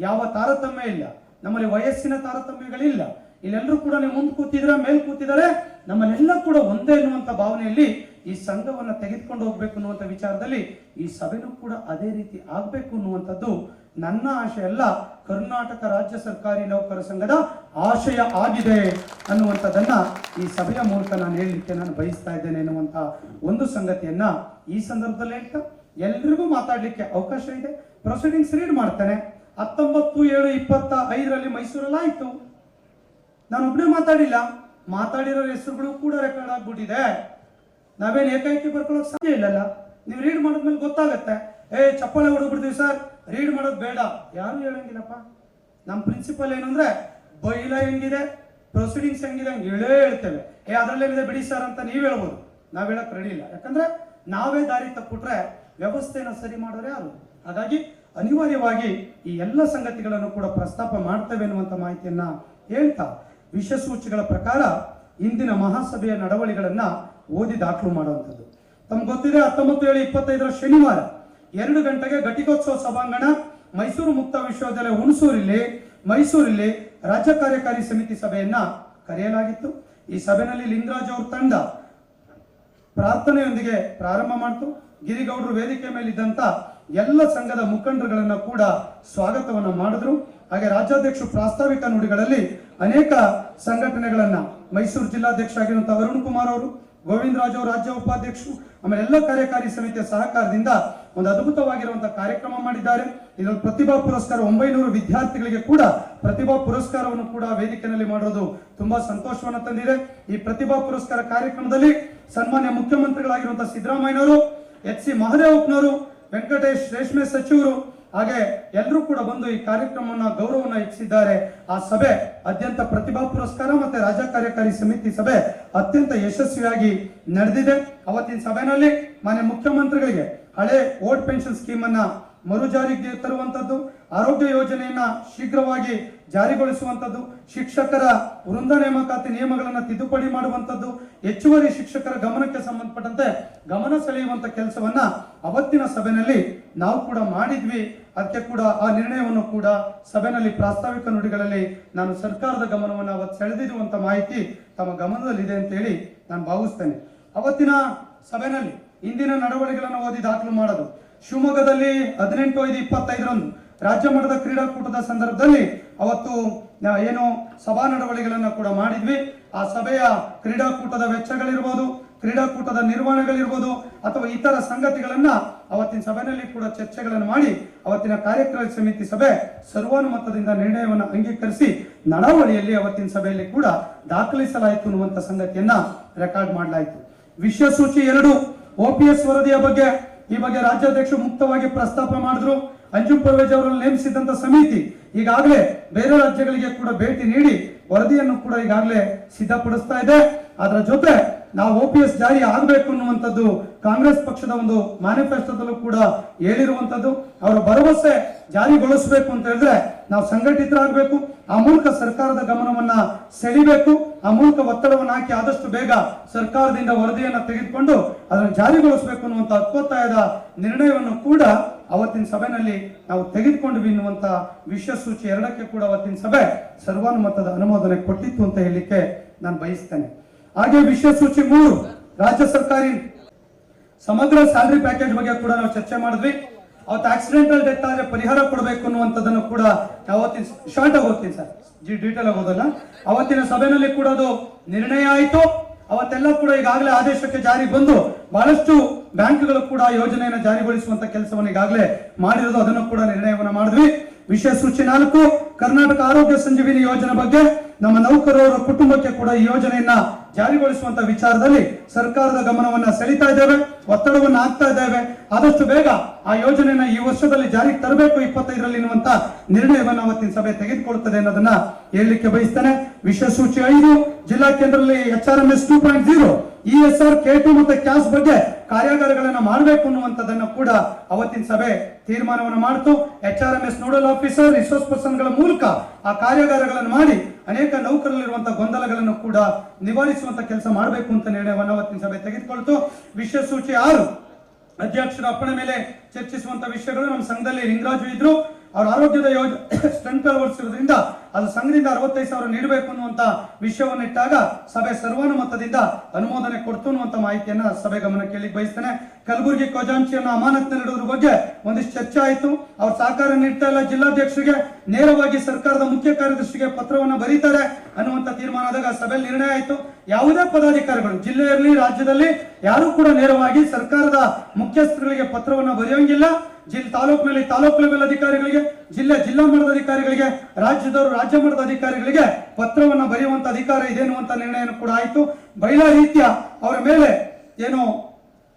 ಯಾವ ತಾರತಮ್ಯ ಇಲ್ಲ. ನಮ್ಮಲ್ಲಿ ವಯಸ್ಸಿನ ತಾರತಮ್ಯಗಳಿಲ್ಲ. ಇಲ್ಲೆಲ್ಲರೂ ಕೂಡ ನೀವು ಮುಂದೆ ಕೂತಿದ್ರೆ ಮೇಲ್ ಕೂತಿದ್ದಾರೆ, ನಮ್ಮಲ್ಲೆಲ್ಲ ಕೂಡ ಒಂದೇ ಎನ್ನುವಂತ ಭಾವನೆಯಲ್ಲಿ ಈ ಸಂಘವನ್ನ ತೆಗೆದುಕೊಂಡು ಹೋಗ್ಬೇಕು ಅನ್ನುವಂಥ ವಿಚಾರದಲ್ಲಿ ಈ ಸಭೆನೂ ಕೂಡ ಅದೇ ರೀತಿ ಆಗ್ಬೇಕು ಅನ್ನುವಂಥದ್ದು ನನ್ನ ಆಶಯ ಅಲ್ಲ, ಕರ್ನಾಟಕ ರಾಜ್ಯ ಸರ್ಕಾರಿ ನೌಕರ ಸಂಘದ ಆಶಯ ಆಗಿದೆ ಅನ್ನುವಂಥದ್ದನ್ನ ಈ ಸಭೆಯ ಮೂಲಕ ನಾನು ಹೇಳಲಿಕ್ಕೆ ನಾನು ಬಯಸ್ತಾ ಇದ್ದೇನೆ ಎನ್ನುವಂತ ಒಂದು ಸಂಗತಿಯನ್ನ ಈ ಸಂದರ್ಭದಲ್ಲಿ ಹೇಳ್ತಾ, ಎಲ್ರಿಗೂ ಮಾತಾಡ್ಲಿಕ್ಕೆ ಅವಕಾಶ ಇದೆ. ಪ್ರೊಸೀಡಿಂಗ್ಸ್ ರೀಡ್ ಮಾಡ್ತಾನೆ. 19/7/25 ಮೈಸೂರಲ್ಲಿ ಆಯ್ತು. ನಾನು ಒಬ್ಬನೇ ಮಾತಾಡಿಲ್ಲ, ಮಾತಾಡಿರೋ ಹೆಸರುಗಳು ಕೂಡ ರೆಕಾರ್ಡ್ ಆಗ್ಬಿಟ್ಟಿದೆ. ನಾವೇನು ಏಕಾಏಕಿ ಬರ್ಕೊಳ್ಳೋಕೆ ಸಾಧ್ಯ ಇಲ್ಲಲ್ಲ. ನೀವು ರೀಡ್ ಮಾಡಿದ್ಮೇಲೆ ಗೊತ್ತಾಗತ್ತೆ. ಚಪ್ಪಾಳೆ ಹೊಡೆದ್ಬಿಡ್ತೀವಿ ಸರ್, ರೀಡ್ ಮಾಡೋದು ಬೇಡ, ಯಾರು ಹೇಳಂಗಿಲ್ಲಪ್ಪ. ನಮ್ಮ ಪ್ರಿನ್ಸಿಪಲ್ ಏನು ಅಂದ್ರೆ, ಬೈಲಾ ಹೆಂಗಿದೆ, ಪ್ರೊಸೀಡಿಂಗ್ಸ್ ಹೆಂಗಿದೆ ಹಂಗೆ ಹೇಳ್ತೇವೆ. ಅದರಲ್ಲೇನಿದೆ ಬಿಡಿ ಸರ್ ಅಂತ ನೀವು ಹೇಳ್ಬೋದು, ನಾವ್ ಹೇಳಕ್ ರೆಡಿ ಇಲ್ಲ. ಯಾಕಂದ್ರೆ ನಾವೇ ದಾರಿ ತಪ್ಪಿಟ್ರೆ ವ್ಯವಸ್ಥೆನ ಸರಿ ಮಾಡೋರು ಯಾರು? ಹಾಗಾಗಿ ಅನಿವಾರ್ಯವಾಗಿ ಈ ಎಲ್ಲ ಸಂಗತಿಗಳನ್ನು ಕೂಡ ಪ್ರಸ್ತಾಪ ಮಾಡ್ತೇವೆ ಎನ್ನುವಂತ ಮಾಹಿತಿಯನ್ನ ಹೇಳ್ತಾ, ವಿಷಯ ಸೂಚಿಗಳ ಪ್ರಕಾರ ಇಂದಿನ ಮಹಾಸಭೆಯ ನಡವಳಿಗಳನ್ನ ಓದಿ ದಾಖಲು ಮಾಡುವಂಥದ್ದು. ತಮ್ಗೆ ಗೊತ್ತಿದೆ, 19/7/25 ಶನಿವಾರ 2 ಗಂಟೆಗೆ ಘಟಿಕೋತ್ಸವ ಸಭಾಂಗಣ, ಮೈಸೂರು ಮುಕ್ತ ವಿಶ್ವವಿದ್ಯಾಲಯ ಮೈಸೂರಲ್ಲಿ ರಾಜ್ಯ ಕಾರ್ಯಕಾರಿ ಸಮಿತಿ ಸಭೆಯನ್ನ ಕರೆಯಲಾಗಿತ್ತು. ಈ ಸಭೆಯಲ್ಲಿ ಲಿಂಗರಾಜ್ ಅವ್ರ ತಂಡ ಪ್ರಾರ್ಥನೆಯೊಂದಿಗೆ ಪ್ರಾರಂಭ ಮಾಡಿತು. ಗಿರಿಗೌಡರು ವೇದಿಕೆ ಮೇಲಿದ್ದಂತ ಎಲ್ಲ ಸಂಘದ ಮುಖಂಡರುಗಳನ್ನ ಕೂಡ ಸ್ವಾಗತವನ್ನ ಮಾಡಿದ್ರು. ಹಾಗೆ ರಾಜ್ಯಾಧ್ಯಕ್ಷರು ಪ್ರಾಸ್ತಾವಿಕ ನುಡಿಗಳಲ್ಲಿ ಅನೇಕ ಸಂಘಟನೆಗಳನ್ನ, ಮೈಸೂರು ಜಿಲ್ಲಾಧ್ಯಕ್ಷ ಆಗಿರುವಂತಹ ಅರುಣ್ ಕುಮಾರ್ ಅವರು, ಗೋವಿಂದರಾಜ್ ಅವರು ರಾಜ್ಯ ಉಪಾಧ್ಯಕ್ಷರು, ಆಮೇಲೆ ಎಲ್ಲ ಕಾರ್ಯಕಾರಿ ಸಮಿತಿಯ ಸಹಕಾರದಿಂದ ಒಂದು ಅದ್ಭುತವಾಗಿರುವಂತಹ ಕಾರ್ಯಕ್ರಮ ಮಾಡಿದ್ದಾರೆ. ಇದರಲ್ಲಿ ಪ್ರತಿಭಾ ಪುರಸ್ಕಾರ 900 ವಿದ್ಯಾರ್ಥಿಗಳಿಗೆ ಕೂಡ ಪ್ರತಿಭಾ ಪುರಸ್ಕಾರವನ್ನು ಕೂಡ ವೇದಿಕೆಯಲ್ಲಿ ಮಾಡೋದು ತುಂಬಾ ಸಂತೋಷವನ್ನು ತಂದಿದೆ. ಈ ಪ್ರತಿಭಾ ಪುರಸ್ಕಾರ ಕಾರ್ಯಕ್ರಮದಲ್ಲಿ ಸನ್ಮಾನ್ಯ ಮುಖ್ಯಮಂತ್ರಿಗಳಾಗಿರುವಂತಹ ಸಿದ್ದರಾಮಯ್ಯನವರು, HC ಮಹದೇವಪ್ಪನವರು, ವೆಂಕಟೇಶ್ ರೇಷ್ಮೆ ಸಚಿವರು, ಹಾಗೆ ಎಲ್ಲರೂ ಕೂಡ ಬಂದು ಈ ಕಾರ್ಯಕ್ರಮವನ್ನ ಗೌರವವನ್ನು ಹೆಚ್ಚಿಸಿದ್ದಾರೆ. ಆ ಸಭೆ ಅತ್ಯಂತ ಪ್ರತಿಭಾ ಪುರಸ್ಕಾರ ಮತ್ತೆ ರಾಜ್ಯ ಕಾರ್ಯಕಾರಿ ಸಮಿತಿ ಸಭೆ ಅತ್ಯಂತ ಯಶಸ್ವಿಯಾಗಿ ನಡೆದಿದೆ. ಅವತ್ತಿನ ಸಭೆಯಲ್ಲಿ ಮಾನ್ಯ ಮುಖ್ಯಮಂತ್ರಿಗಳಿಗೆ ಹಳೆ ಓಲ್ಡ್ ಪೆನ್ಷನ್ ಸ್ಕೀಮ್ ಅನ್ನ ಮರುಜಾರಿಗೆ ತರುವಂತದ್ದು, ಆರೋಗ್ಯ ಯೋಜನೆಯನ್ನ ಶೀಘ್ರವಾಗಿ ಜಾರಿಗೊಳಿಸುವಂತದ್ದು, ಶಿಕ್ಷಕರ ವೃಂದ ನೇಮಕಾತಿ ನಿಯಮಗಳನ್ನು ತಿದ್ದುಪಡಿ ಮಾಡುವಂತದ್ದು, ಹೆಚ್ಚುವರಿ ಶಿಕ್ಷಕರ ಗಮನಕ್ಕೆ ಸಂಬಂಧಪಟ್ಟಂತೆ ಗಮನ ಸೆಳೆಯುವಂತ ಕೆಲಸವನ್ನ ಅವತ್ತಿನ ಸಭೆಯಲ್ಲಿ ನಾವು ಕೂಡ ಮಾಡಿದ್ವಿ. ಅದಕ್ಕೆ ಕೂಡ ಆ ನಿರ್ಣಯವನ್ನು ಕೂಡ ಸಭೆಯಲ್ಲಿ ಪ್ರಾಸ್ತಾವಿಕ ನುಡಿಗಳಲ್ಲಿ ನಾನು ಸರ್ಕಾರದ ಗಮನವನ್ನು ಅವತ್ತು ಸೆಳೆದಿರುವಂತ ಮಾಹಿತಿ ತಮ್ಮ ಗಮನದಲ್ಲಿದೆ ಅಂತ ಹೇಳಿ ನಾನು ಭಾವಿಸ್ತೇನೆ. ಅವತ್ತಿನ ಸಭೆಯಲ್ಲಿ ಇಂದಿನ ನಡವಳಿಕೆಗಳನ್ನು ಓದಿ ದಾಖಲು ಮಾಡೋದು. ಶಿವಮೊಗ್ಗದಲ್ಲಿ 18/5/25 ರಾಜ್ಯ ಮಟ್ಟದ ಕ್ರೀಡಾಕೂಟದ ಸಂದರ್ಭದಲ್ಲಿ ಅವತ್ತು ಏನು ಸಭಾ ನಡವಳಿಕೆಗಳನ್ನ ಕೂಡ ಮಾಡಿದ್ವಿ. ಆ ಸಭೆಯ ಕ್ರೀಡಾಕೂಟದ ವೆಚ್ಚಗಳಿರ್ಬೋದು, ಕ್ರೀಡಾಕೂಟದ ನಿರ್ವಹಣೆಗಳಿರ್ಬೋದು ಅಥವಾ ಇತರ ಸಂಗತಿಗಳನ್ನ ಅವತ್ತಿನ ಸಭೆಯಲ್ಲಿ ಕೂಡ ಚರ್ಚೆಗಳನ್ನು ಮಾಡಿ ಅವತ್ತಿನ ಕಾರ್ಯಕಾರಿ ಸಮಿತಿ ಸಭೆ ಸರ್ವಾನುಮತದಿಂದ ನಿರ್ಣಯವನ್ನು ಅಂಗೀಕರಿಸಿ ನಡವಳಿಯಲ್ಲಿ ಅವತ್ತಿನ ಸಭೆಯಲ್ಲಿ ಕೂಡ ದಾಖಲಿಸಲಾಯಿತು ಅನ್ನುವಂಥ ಸಂಗತಿಯನ್ನ ರೆಕಾರ್ಡ್ ಮಾಡಲಾಯಿತು. ವಿಷಯ ಸೂಚಿ 2 OPS ವರದಿಯ ಬಗ್ಗೆ, ಈ ಬಗ್ಗೆ ರಾಜ್ಯಾಧ್ಯಕ್ಷರು ಮುಕ್ತವಾಗಿ ಪ್ರಸ್ತಾಪ ಮಾಡಿದ್ರು. ಅಂಜುಮ್ ಪರ್ವೇಜ್ ಅವರನ್ನು ನೇಮಿಸಿದಂತ ಸಮಿತಿ ಈಗಾಗಲೇ ಬೇರೆ ರಾಜ್ಯಗಳಿಗೆ ಕೂಡ ಭೇಟಿ ನೀಡಿ ವರದಿಯನ್ನು ಕೂಡ ಈಗಾಗಲೇ ಸಿದ್ಧಪಡಿಸ್ತಾ ಇದೆ. ಅದರ ಜೊತೆ ನಾವು OPS ಜಾರಿ ಆಗಬೇಕು ಅನ್ನುವಂಥದ್ದು ಕಾಂಗ್ರೆಸ್ ಪಕ್ಷದ ಒಂದು ಮ್ಯಾನಿಫೆಸ್ಟೋದಲ್ಲೂ ಕೂಡ ಹೇಳಿರುವಂಥದ್ದು. ಅವರ ಭರವಸೆ ಜಾರಿಗೊಳಿಸಬೇಕು ಅಂತ ಹೇಳಿದ್ರೆ ನಾವು ಸಂಘಟಿತರಾಗಬೇಕು, ಆ ಮೂಲಕ ಸರ್ಕಾರದ ಗಮನವನ್ನ ಸೆಳಿಬೇಕು, ಆ ಮೂಲಕ ಒತ್ತಡವನ್ನು ಹಾಕಿ ಆದಷ್ಟು ಬೇಗ ಸರ್ಕಾರದಿಂದ ವರದಿಯನ್ನ ತೆಗೆದುಕೊಂಡು ಅದನ್ನು ಜಾರಿಗೊಳಿಸಬೇಕು ಅನ್ನುವಂಥ ಒತ್ತಾಯದ ನಿರ್ಣಯವನ್ನು ಕೂಡ ಅವತ್ತಿನ ಸಭೆಯಲ್ಲಿ ನಾವು ತೆಗೆದುಕೊಂಡ್ವಿ ಎನ್ನುವಂತ ವಿಷಯ ಸೂಚಿ 2ಕ್ಕೆ ಕೂಡ ಅವತ್ತಿನ ಸಭೆ ಸರ್ವಾನುಮತದ ಅನುಮೋದನೆ ಕೊಟ್ಟಿತ್ತು ಅಂತ ಹೇಳಲಿಕ್ಕೆ ನಾನು ಬಯಸ್ತೇನೆ. ಹಾಗೆ ವಿಷಯ ಸೂಚಿ 3 ರಾಜ್ಯ ಸರ್ಕಾರಿ ಸಮಗ್ರ ಸ್ಯಾಲರಿ ಪ್ಯಾಕೇಜ್ ಬಗ್ಗೆ ಕೂಡ ನಾವು ಚರ್ಚೆ ಮಾಡಿದ್ವಿ. ಅವತ್ತು ಆಕ್ಸಿಡೆಂಟಲ್ ಡೆತ್ ಆದ್ರೆ ಪರಿಹಾರ ಕೊಡಬೇಕು ಅನ್ನುವಂಥದ್ದನ್ನು ಕೂಡ ಅವತ್ತಿನ ಶಾರ್ಟ್ ಆಗಿ ಹೋಗ್ತೀನಿ ಸರ್, ಡೀಟೇಲ್ ಆಗೋದಲ್ಲ, ಅವತ್ತಿನ ಸಭೆಯಲ್ಲಿ ಕೂಡ ಅದು ನಿರ್ಣಯ ಆಯಿತು. ಅವತ್ತೆಲ್ಲ ಕೂಡ ಈಗಾಗಲೇ ಆದೇಶಕ್ಕೆ ಜಾರಿ ಬಂದು ಬಹಳಷ್ಟು ಬ್ಯಾಂಕ್ಗಳು ಕೂಡ ಯೋಜನೆಯನ್ನು ಜಾರಿಗೊಳಿಸುವಂತ ಕೆಲಸವನ್ನು ಈಗಾಗಲೇ ಮಾಡಿರೋದು, ಅದನ್ನು ಕೂಡ ನಿರ್ಣಯವನ್ನು ಮಾಡಿದ್ವಿ. ವಿಷಯ ಸೂಚಿ 4 ಕರ್ನಾಟಕ ಆರೋಗ್ಯ ಸಂಜೀವಿನಿ ಯೋಜನೆ ಬಗ್ಗೆ ನಮ್ಮ ನೌಕರರ ಕುಟುಂಬಕ್ಕೆ ಕೂಡ ಈ ಯೋಜನೆಯನ್ನ ಜಾರಿಗೊಳಿಸುವಂತ ವಿಚಾರದಲ್ಲಿ ಸರ್ಕಾರದ ಗಮನವನ್ನ ಸೆಳೀತಾ ಇದ್ದೇವೆ, ಒತ್ತಡವನ್ನು ಹಾಕ್ತಾ ಇದ್ದೇವೆ. ಆದಷ್ಟು ಬೇಗ ಆ ಯೋಜನೆಯನ್ನ ಈ ವರ್ಷದಲ್ಲಿ ಜಾರಿಗೆ ತರಬೇಕು 25ರಲ್ಲಿ ಎನ್ನುವಂತ ನಿರ್ಣಯವನ್ನು ಅವತ್ತಿನ ಸಭೆ ತೆಗೆದುಕೊಳ್ಳುತ್ತದೆ ಅನ್ನೋದನ್ನ ಹೇಳಲಿಕ್ಕೆ ಬಯಸ್ತೇನೆ. ವಿಷಯ ಸೂಚಿ 5 ಜಿಲ್ಲಾ ಕೇಂದ್ರದಲ್ಲಿ HRMS 2.0 ESR K2 ಮತ್ತೆ ಕ್ಯಾಸ್ ಬಗ್ಗೆ ಕಾರ್ಯಾಗಾರಗಳನ್ನ ಮಾಡಬೇಕು ಅನ್ನುವಂಥದ್ದನ್ನು ಕೂಡ ಅವತ್ತಿನ ಸಭೆ ತೀರ್ಮಾನವನ್ನು ಮಾಡಿತು. HRMS nodal officer resource person ಗಳ ಮೂಲಕ ಆ ಕಾರ್ಯಾಗಾರಗಳನ್ನು ಮಾಡಿ ಅನೇಕ ನೌಕರಲ್ಲಿರುವಂತಹ ಗೊಂದಲಗಳನ್ನು ಕೂಡ ನಿವಾರಿಸುವಂತ ಕೆಲಸ ಮಾಡಬೇಕು ಅಂತ ನಿರ್ಣಯವನ್ನು ಅವತ್ತಿನ ಸಭೆ ತೆಗೆದುಕೊಳ್ತು. ವಿಷಯ ಸೂಚಿ 6 ಅಧ್ಯಕ್ಷರ ಅಪ್ಪಣೆ ಮೇಲೆ ಚರ್ಚಿಸುವಂತ ವಿಷಯಗಳು. ನಮ್ಮ ಸಂಘದಲ್ಲಿ ಲಿಂಗರಾಜು ಇದ್ರು, ಅವರ ಆರೋಗ್ಯದ ಸ್ಟ್ರೆಂತ್ ಅಳವಡಿಸಿರೋದ್ರಿಂದ ಅದು ಸಂಘದಿಂದ 65,000 ನೀಡಬೇಕು ಅನ್ನುವಂತ ವಿಷಯವನ್ನು ಇಟ್ಟಾಗ ಸಭೆ ಸರ್ವಾನುಮತದಿಂದ ಅನುಮೋದನೆ ಕೊಡ್ತು ಅನ್ನುವಂತ ಮಾಹಿತಿಯನ್ನ ಸಭೆ ಗಮನಕ್ಕೆ ಕೇಳಿ ಬಯಸ್ತೇನೆ. ಕಲಬುರಗಿ ಖಜಾಂಚಿಯನ್ನ ಅಮಾನತ್ನಲ್ಲಿಡುವುದ್ರ ಬಗ್ಗೆ ಒಂದಿಷ್ಟು ಚರ್ಚೆ ಆಯಿತು. ಅವ್ರ ಸಹಕಾರ ನೀಡ್ತಾ ಇಲ್ಲ, ಜಿಲ್ಲಾಧ್ಯಕ್ಷರಿಗೆ ನೇರವಾಗಿ ಸರ್ಕಾರದ ಮುಖ್ಯ ಕಾರ್ಯದರ್ಶಿಗೆ ಪತ್ರವನ್ನು ಬರೀತಾರೆ ಅನ್ನುವಂತ ತೀರ್ಮಾನ ಆದಾಗ ಸಭೆಯಲ್ಲಿ ನಿರ್ಣಯ ಆಯಿತು. ಯಾವುದೇ ಪದಾಧಿಕಾರಿಗಳು ಜಿಲ್ಲೆಯಲ್ಲಿ ರಾಜ್ಯದಲ್ಲಿ ಯಾರು ಕೂಡ ನೇರವಾಗಿ ಸರ್ಕಾರದ ಮುಖ್ಯಸ್ಥರುಗಳಿಗೆ ಪತ್ರವನ್ನು ಬರೆಯೋಂಗಿಲ್ಲ. ತಾಲೂಕಿನಲ್ಲಿ ತಾಲೂಕು ಲೆವೆಲ್ ಅಧಿಕಾರಿಗಳಿಗೆ, ಜಿಲ್ಲಾ ಮಟ್ಟದ ಅಧಿಕಾರಿಗಳಿಗೆ, ರಾಜ್ಯದವರು ರಾಜ್ಯ ಮಟ್ಟದ ಅಧಿಕಾರಿಗಳಿಗೆ ಪತ್ರವನ್ನು ಬರೆಯುವಂತ ಅಧಿಕಾರ ಇದೆ ಎನ್ನುವಂತ ನಿರ್ಣಯ ಕೂಡ ಆಯಿತು. ಬೈಲಾ ರೀತ್ಯ ಅವರ ಮೇಲೆ ಏನು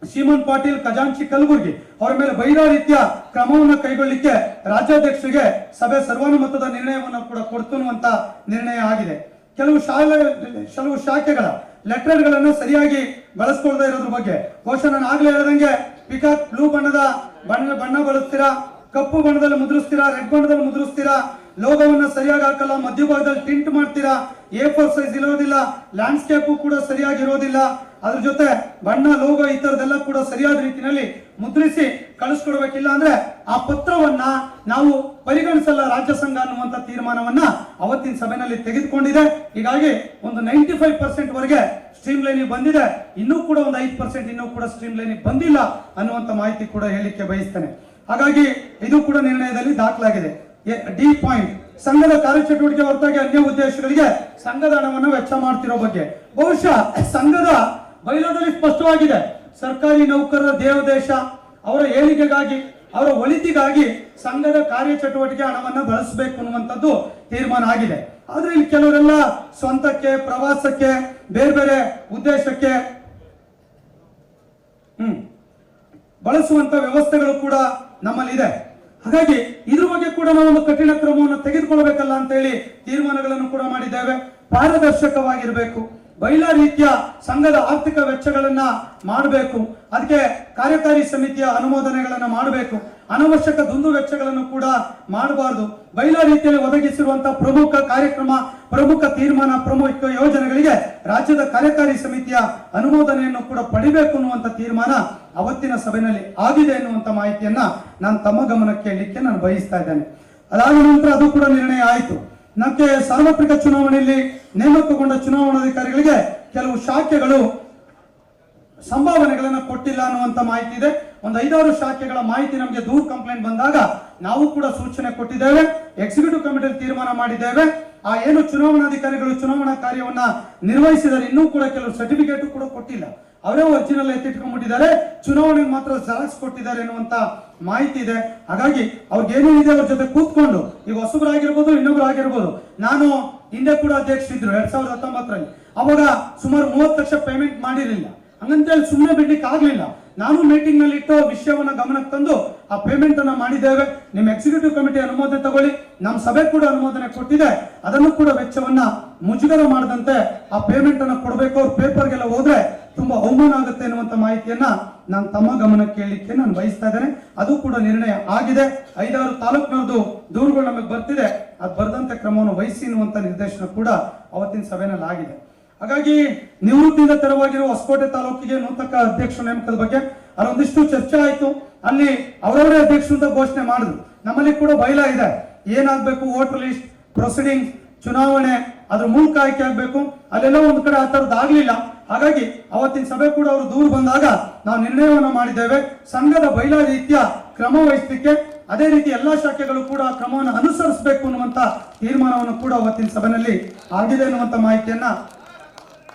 ಶ್ರೀಮಂತ್ ಪಾಟೀಲ್ ಖಜಾಂಚಿ ಕಲಬುರ್ಗಿ ಅವರ ಮೇಲೆ ಬೈಲಾ ರೀತ್ಯ ಕ್ರಮವನ್ನು ಕೈಗೊಳ್ಳಲಿಕ್ಕೆ ರಾಜ್ಯಾಧ್ಯಕ್ಷರಿಗೆ ಸಭೆ ಸರ್ವಾನುಮತದ ನಿರ್ಣಯವನ್ನು ಕೂಡ ಕೊಡ್ತು ಅನ್ನುವಂತ ನಿರ್ಣಯ ಆಗಿದೆ. ಕೆಲವು ಶಾಖೆಗಳ ಲೆಟರ್ಗಳನ್ನು ಸರಿಯಾಗಿ ಬಳಸ್ಕೊಳ್ತಾ ಇರೋದ್ರ ಬಗ್ಗೆ ಬಹುಶಃ ನಾನು ಆಗ್ಲೇ ಹೇಳದಂಗೆ ಪಿಕಾಕ್ ಬ್ಲೂ ಬಣ್ಣ ಬಳಸ್ತೀರಾ, ಕಪ್ಪು ಬಣ್ಣದಲ್ಲಿ ಮುದ್ರಿಸ್ತೀರಾ, ರೆಡ್ ಬಣ್ಣದಲ್ಲಿ ಮುದ್ರಿಸ್ತೀರಾ, ಲೋಗೋವನ್ನ ಸರಿಯಾಗಿ ಹಾಕಲ್ಲ, ಮಧ್ಯಭಾಗದಲ್ಲಿ ಟಿಂಟ್ ಮಾಡ್ತೀರಾ, A4 ಸೈಜ್ ಇರೋದಿಲ್ಲ, ಲ್ಯಾಂಡ್ಸ್ಕೇಪು ಕೂಡ ಸರಿಯಾಗಿ ಇರೋದಿಲ್ಲ, ಅದ್ರ ಜೊತೆ ಬಣ್ಣ ಲೋಗೋ ಈ ತರದೆಲ್ಲ ಕೂಡ ಸರಿಯಾದ ರೀತಿಯಲ್ಲಿ ಮುದ್ರಿಸಿ ಕಳಿಸ್ಕೊಡ್ಬೇಕಿಲ್ಲ ಅಂದ್ರೆ ಆ ಪತ್ರವನ್ನ ನಾವು ಪರಿಗಣಿಸಲ್ಲ ರಾಜ್ಯ ಸಂಘ ಅನ್ನುವಂತ ತೀರ್ಮಾನವನ್ನ ಅವತ್ತಿನ ಸಭೆಯಲ್ಲಿ ತೆಗೆದುಕೊಂಡಿದೆ. ಹೀಗಾಗಿ ಒಂದು 95% ವರೆಗೆ ಸ್ಟ್ರೀಮ್ ಲೈನಿಗೆ ಬಂದಿದೆ, ಇನ್ನೂ ಕೂಡ ಒಂದು 5% ಇನ್ನೂ ಕೂಡ ಸ್ಟ್ರೀಮ್ ಲೈನಿಗೆ ಬಂದಿಲ್ಲ ಅನ್ನುವಂತ ಮಾಹಿತಿ ಕೂಡ ಹೇಳಿಕ್ಕೆ ಬಯಸ್ತೇನೆ. ಹಾಗಾಗಿ ಇದು ಕೂಡ ನಿರ್ಣಯದಲ್ಲಿ ದಾಖಲಾಗಿದೆ. ಡಿ ಪಾಯಿಂಟ್ ಸಂಘದ ಕಾರ್ಯಚಟುವಟಿಕೆ ಹೊರತಾಗಿ ಅನ್ಯ ಉದ್ದೇಶಗಳಿಗೆ ಸಂಘದ ಹಣವನ್ನು ವೆಚ್ಚ ಮಾಡ್ತಿರೋ ಬಗ್ಗೆ ಬಹುಶಃ ಸಂಘದ ಬೈಲಾದಲ್ಲಿ ಸ್ಪಷ್ಟವಾಗಿದೆ. ಸರ್ಕಾರಿ ನೌಕರರ ದೇವದೇಶ, ಅವರ ಏಳಿಗೆಗಾಗಿ, ಅವರ ಒಳಿತಿಗಾಗಿ ಸಂಘದ ಕಾರ್ಯಚಟುವಟಿಕೆ ಹಣವನ್ನು ಬಳಸಬೇಕು ಅನ್ನುವಂಥದ್ದು ತೀರ್ಮಾನ ಆಗಿದೆ. ಆದ್ರೆ ಇಲ್ಲಿ ಕೆಲವರೆಲ್ಲ ಸ್ವಂತಕ್ಕೆ, ಪ್ರವಾಸಕ್ಕೆ, ಬೇರೆ ಬೇರೆ ಉದ್ದೇಶಕ್ಕೆ ಬಳಸುವಂತ ವ್ಯವಸ್ಥೆಗಳು ಕೂಡ ನಮ್ಮಲ್ಲಿ ಇದೆ. ಹಾಗಾಗಿ ಇದ್ರ ಬಗ್ಗೆ ಕೂಡ ನಾವು ಒಂದು ಕಠಿಣ ಕ್ರಮವನ್ನು ತೆಗೆದುಕೊಳ್ಳಬೇಕಲ್ಲ ಅಂತ ಹೇಳಿ ತೀರ್ಮಾನಗಳನ್ನು ಕೂಡ ಮಾಡಿದ್ದೇವೆ. ಪಾರದರ್ಶಕವಾಗಿರಬೇಕು, ಬೈಲಾ ರೀತಿಯ ಸಂಘದ ಆರ್ಥಿಕ ವೆಚ್ಚಗಳನ್ನ ಮಾಡಬೇಕು, ಅದಕ್ಕೆ ಕಾರ್ಯಕಾರಿ ಸಮಿತಿಯ ಅನುಮೋದನೆಗಳನ್ನ ಮಾಡಬೇಕು, ಅನವಶ್ಯಕ ದುಂದು ವೆಚ್ಚಗಳನ್ನು ಕೂಡ ಮಾಡಬಾರದು. ಬೈಲಾ ರೀತಿಯಲ್ಲಿ ಒದಗಿಸಿರುವಂತಹ ಪ್ರಮುಖ ಕಾರ್ಯಕ್ರಮ, ಪ್ರಮುಖ ತೀರ್ಮಾನ, ಪ್ರಮುಖ ಯೋಜನೆಗಳಿಗೆ ರಾಜ್ಯದ ಕಾರ್ಯಕಾರಿ ಸಮಿತಿಯ ಅನುಮೋದನೆಯನ್ನು ಕೂಡ ಪಡಿಬೇಕು ಅನ್ನುವಂತ ತೀರ್ಮಾನ ಅವತ್ತಿನ ಸಭೆಯಲ್ಲಿ ಆಗಿದೆ ಎನ್ನುವಂತ ಮಾಹಿತಿಯನ್ನ ನಾನು ತಮ್ಮ ಗಮನಕ್ಕೆ ಇಡಲಿಕ್ಕೆ ನಾನು ಬಯಸ್ತಾ ಇದ್ದೇನೆ. ಅದಾದ ನಂತರ ಅದು ಕೂಡ ನಿರ್ಣಯ ಆಯಿತು. ನಮಗೆ ಸಾರ್ವತ್ರಿಕ ಚುನಾವಣೆಯಲ್ಲಿ ನೇಮಕಗೊಂಡ ಚುನಾವಣಾಧಿಕಾರಿಗಳಿಗೆ ಕೆಲವು ಶಾಖೆಗಳು ಸಂಭಾವನೆಗಳನ್ನ ಕೊಟ್ಟಿಲ್ಲ ಅನ್ನುವಂತ ಮಾಹಿತಿ ಇದೆ. ಒಂದು 5-6 ಶಾಖೆಗಳ ಮಾಹಿತಿ ನಮಗೆ ದೂರು ಕಂಪ್ಲೇಂಟ್ ಬಂದಾಗ ನಾವು ಕೂಡ ಸೂಚನೆ ಕೊಟ್ಟಿದ್ದೇವೆ, ಎಕ್ಸಿಕ್ಯೂಟಿವ್ ಕಮಿಟಿಯಲ್ಲಿ ತೀರ್ಮಾನ ಮಾಡಿದ್ದೇವೆ. ಆ ಏನು ಚುನಾವಣಾಧಿಕಾರಿಗಳು ಚುನಾವಣಾ ಕಾರ್ಯವನ್ನ ನಿರ್ವಹಿಸಿದರೆ ಇನ್ನೂ ಕೂಡ ಕೆಲವು ಸರ್ಟಿಫಿಕೇಟ್ ಕೂಡ ಕೊಟ್ಟಿಲ್ಲ, ಅವರೇ ಒರಿಜಿನಲ್ ಎತ್ತಿಟ್ಕೊಂಡ್ಬಿಟ್ಟಿದ್ದಾರೆ, ಚುನಾವಣೆಗೆ ಮಾತ್ರ ಜೆರಾಕ್ಸ್ ಕೊಟ್ಟಿದ್ದಾರೆ ಎನ್ನುವಂತ ಮಾಹಿತಿ ಇದೆ. ಹಾಗಾಗಿ ಅವ್ರಿಗೆ ಏನೇನಿದೆ ಅವ್ರ ಜೊತೆ ಕೂತ್ಕೊಂಡು, ಈಗ ಹೊಸಬರಾಗಿರ್ಬೋದು, ಇನ್ನೊಬ್ಬರಾಗಿರ್ಬೋದು, ನಾನು ಹಿಂದೆ ಕೂಡ ಅಧ್ಯಕ್ಷರಿದ್ರು 2019ರಲ್ಲಿ, ಅವಾಗ ಸುಮಾರು 30 ಲಕ್ಷ ಪೇಮೆಂಟ್ ಮಾಡಿರಲಿಲ್ಲ. ಹಂಗಂತೇಳಿ ಸುಮ್ಮನೆ ಬಿಡ್ಲಿಕ್ಕೆ ಆಗ್ಲಿಲ್ಲ. ನಾನು ಮೀಟಿಂಗ್ ನಲ್ಲಿ ಇಟ್ಟು ವಿಷಯವನ್ನ ಗಮನಕ್ಕೆ ತಂದು ಆ ಪೇಮೆಂಟ್ ಅನ್ನ ಮಾಡಿದ್ದೇವೆ. ನಿಮ್ಮ ಎಕ್ಸಿಕ್ಯೂಟಿವ್ ಕಮಿಟಿ ಅನುಮೋದನೆ ತಗೊಳ್ಳಿ, ನಮ್ಮ ಸಭೆ ಕೂಡ ಅನುಮೋದನೆ ಕೊಟ್ಟಿದೆ. ಅದನ್ನು ಕೂಡ ವೆಚ್ಚವನ್ನ ಮುಜುಗರ ಮಾಡದಂತೆ ಆ ಪೇಮೆಂಟ್ ಅನ್ನ ಕೊಡಬೇಕು. ಅವ್ರ ಪೇಪರ್ಗೆಲ್ಲ ಹೋದ್ರೆ ತುಂಬಾ ಅವಮಾನ ಆಗುತ್ತೆ ಅನ್ನುವಂಥ ಮಾಹಿತಿಯನ್ನ ನಾನು ತಮ್ಮ ಗಮನಕ್ಕೆ ಕೇಳಲಿಕ್ಕೆ ನಾನು ಬಯಸ್ತಾ ಇದ್ದೇನೆ. ಅದು ಕೂಡ ನಿರ್ಣಯ ಆಗಿದೆ. 5-6 ತಾಲೂಕಿನವ್ರದ್ದು ದೂರುಗಳು ನಮಗೆ ಬರ್ತಿದೆ, ಅದು ಬರೆದಂತೆ ಕ್ರಮವನ್ನು ವಹಿಸಿ ಎನ್ನುವಂತ ನಿರ್ದೇಶನ ಕೂಡ ಅವತ್ತಿನ ಸಭೆಯಲ್ಲಿ ಆಗಿದೆ. ಹಾಗಾಗಿ ನಿವೃತ್ತಿಯಿಂದ ತೆರವಾಗಿರುವ ಹೊಸಕೋಟೆ ತಾಲೂಕಿಗೆ ನೂತನ ಅಧ್ಯಕ್ಷ ನೇಮಕದ ಬಗ್ಗೆ ಅಲ್ಲೊಂದಿಷ್ಟು ಚರ್ಚೆ ಆಯಿತು. ಅಲ್ಲಿ ಅವರವರೇ ಅಧ್ಯಕ್ಷರು ಅಂತ ಘೋಷಣೆ ಮಾಡಿದ್ರು. ನಮ್ಮಲ್ಲಿ ಕೂಡ ಬಯಲ ಇದೆ, ಏನಾಗಬೇಕು, ವೋಟರ್ ಲಿಸ್ಟ್, ಪ್ರೊಸೀಡಿಂಗ್, ಚುನಾವಣೆ, ಅದ್ರ ಮೂಲಕ ಆಯ್ಕೆ ಆಗಬೇಕು. ಅಲ್ಲೆಲ್ಲ ಒಂದು ಕಡೆ ಆ ಥರದ್ದು ಆಗಲಿಲ್ಲ. ಹಾಗಾಗಿ ಅವತ್ತಿನ ಸಭೆ ಕೂಡ ಅವರು ದೂರು ಬಂದಾಗ ನಾವು ನಿರ್ಣಯವನ್ನು ಮಾಡಿದ್ದೇವೆ, ಸಂಘದ ಬಯಲ ರೀತಿಯ ಕ್ರಮ ವಹಿಸಲಿಕ್ಕೆ, ಅದೇ ರೀತಿ ಎಲ್ಲಾ ಶಾಖೆಗಳು ಕೂಡ ಕ್ರಮವನ್ನು ಅನುಸರಿಸಬೇಕು ಅನ್ನುವಂತ ತೀರ್ಮಾನವನ್ನು ಕೂಡ ಅವತ್ತಿನ ಸಭೆಯಲ್ಲಿ ಆಗಿದೆ ಅನ್ನುವಂತ ಮಾಹಿತಿಯನ್ನ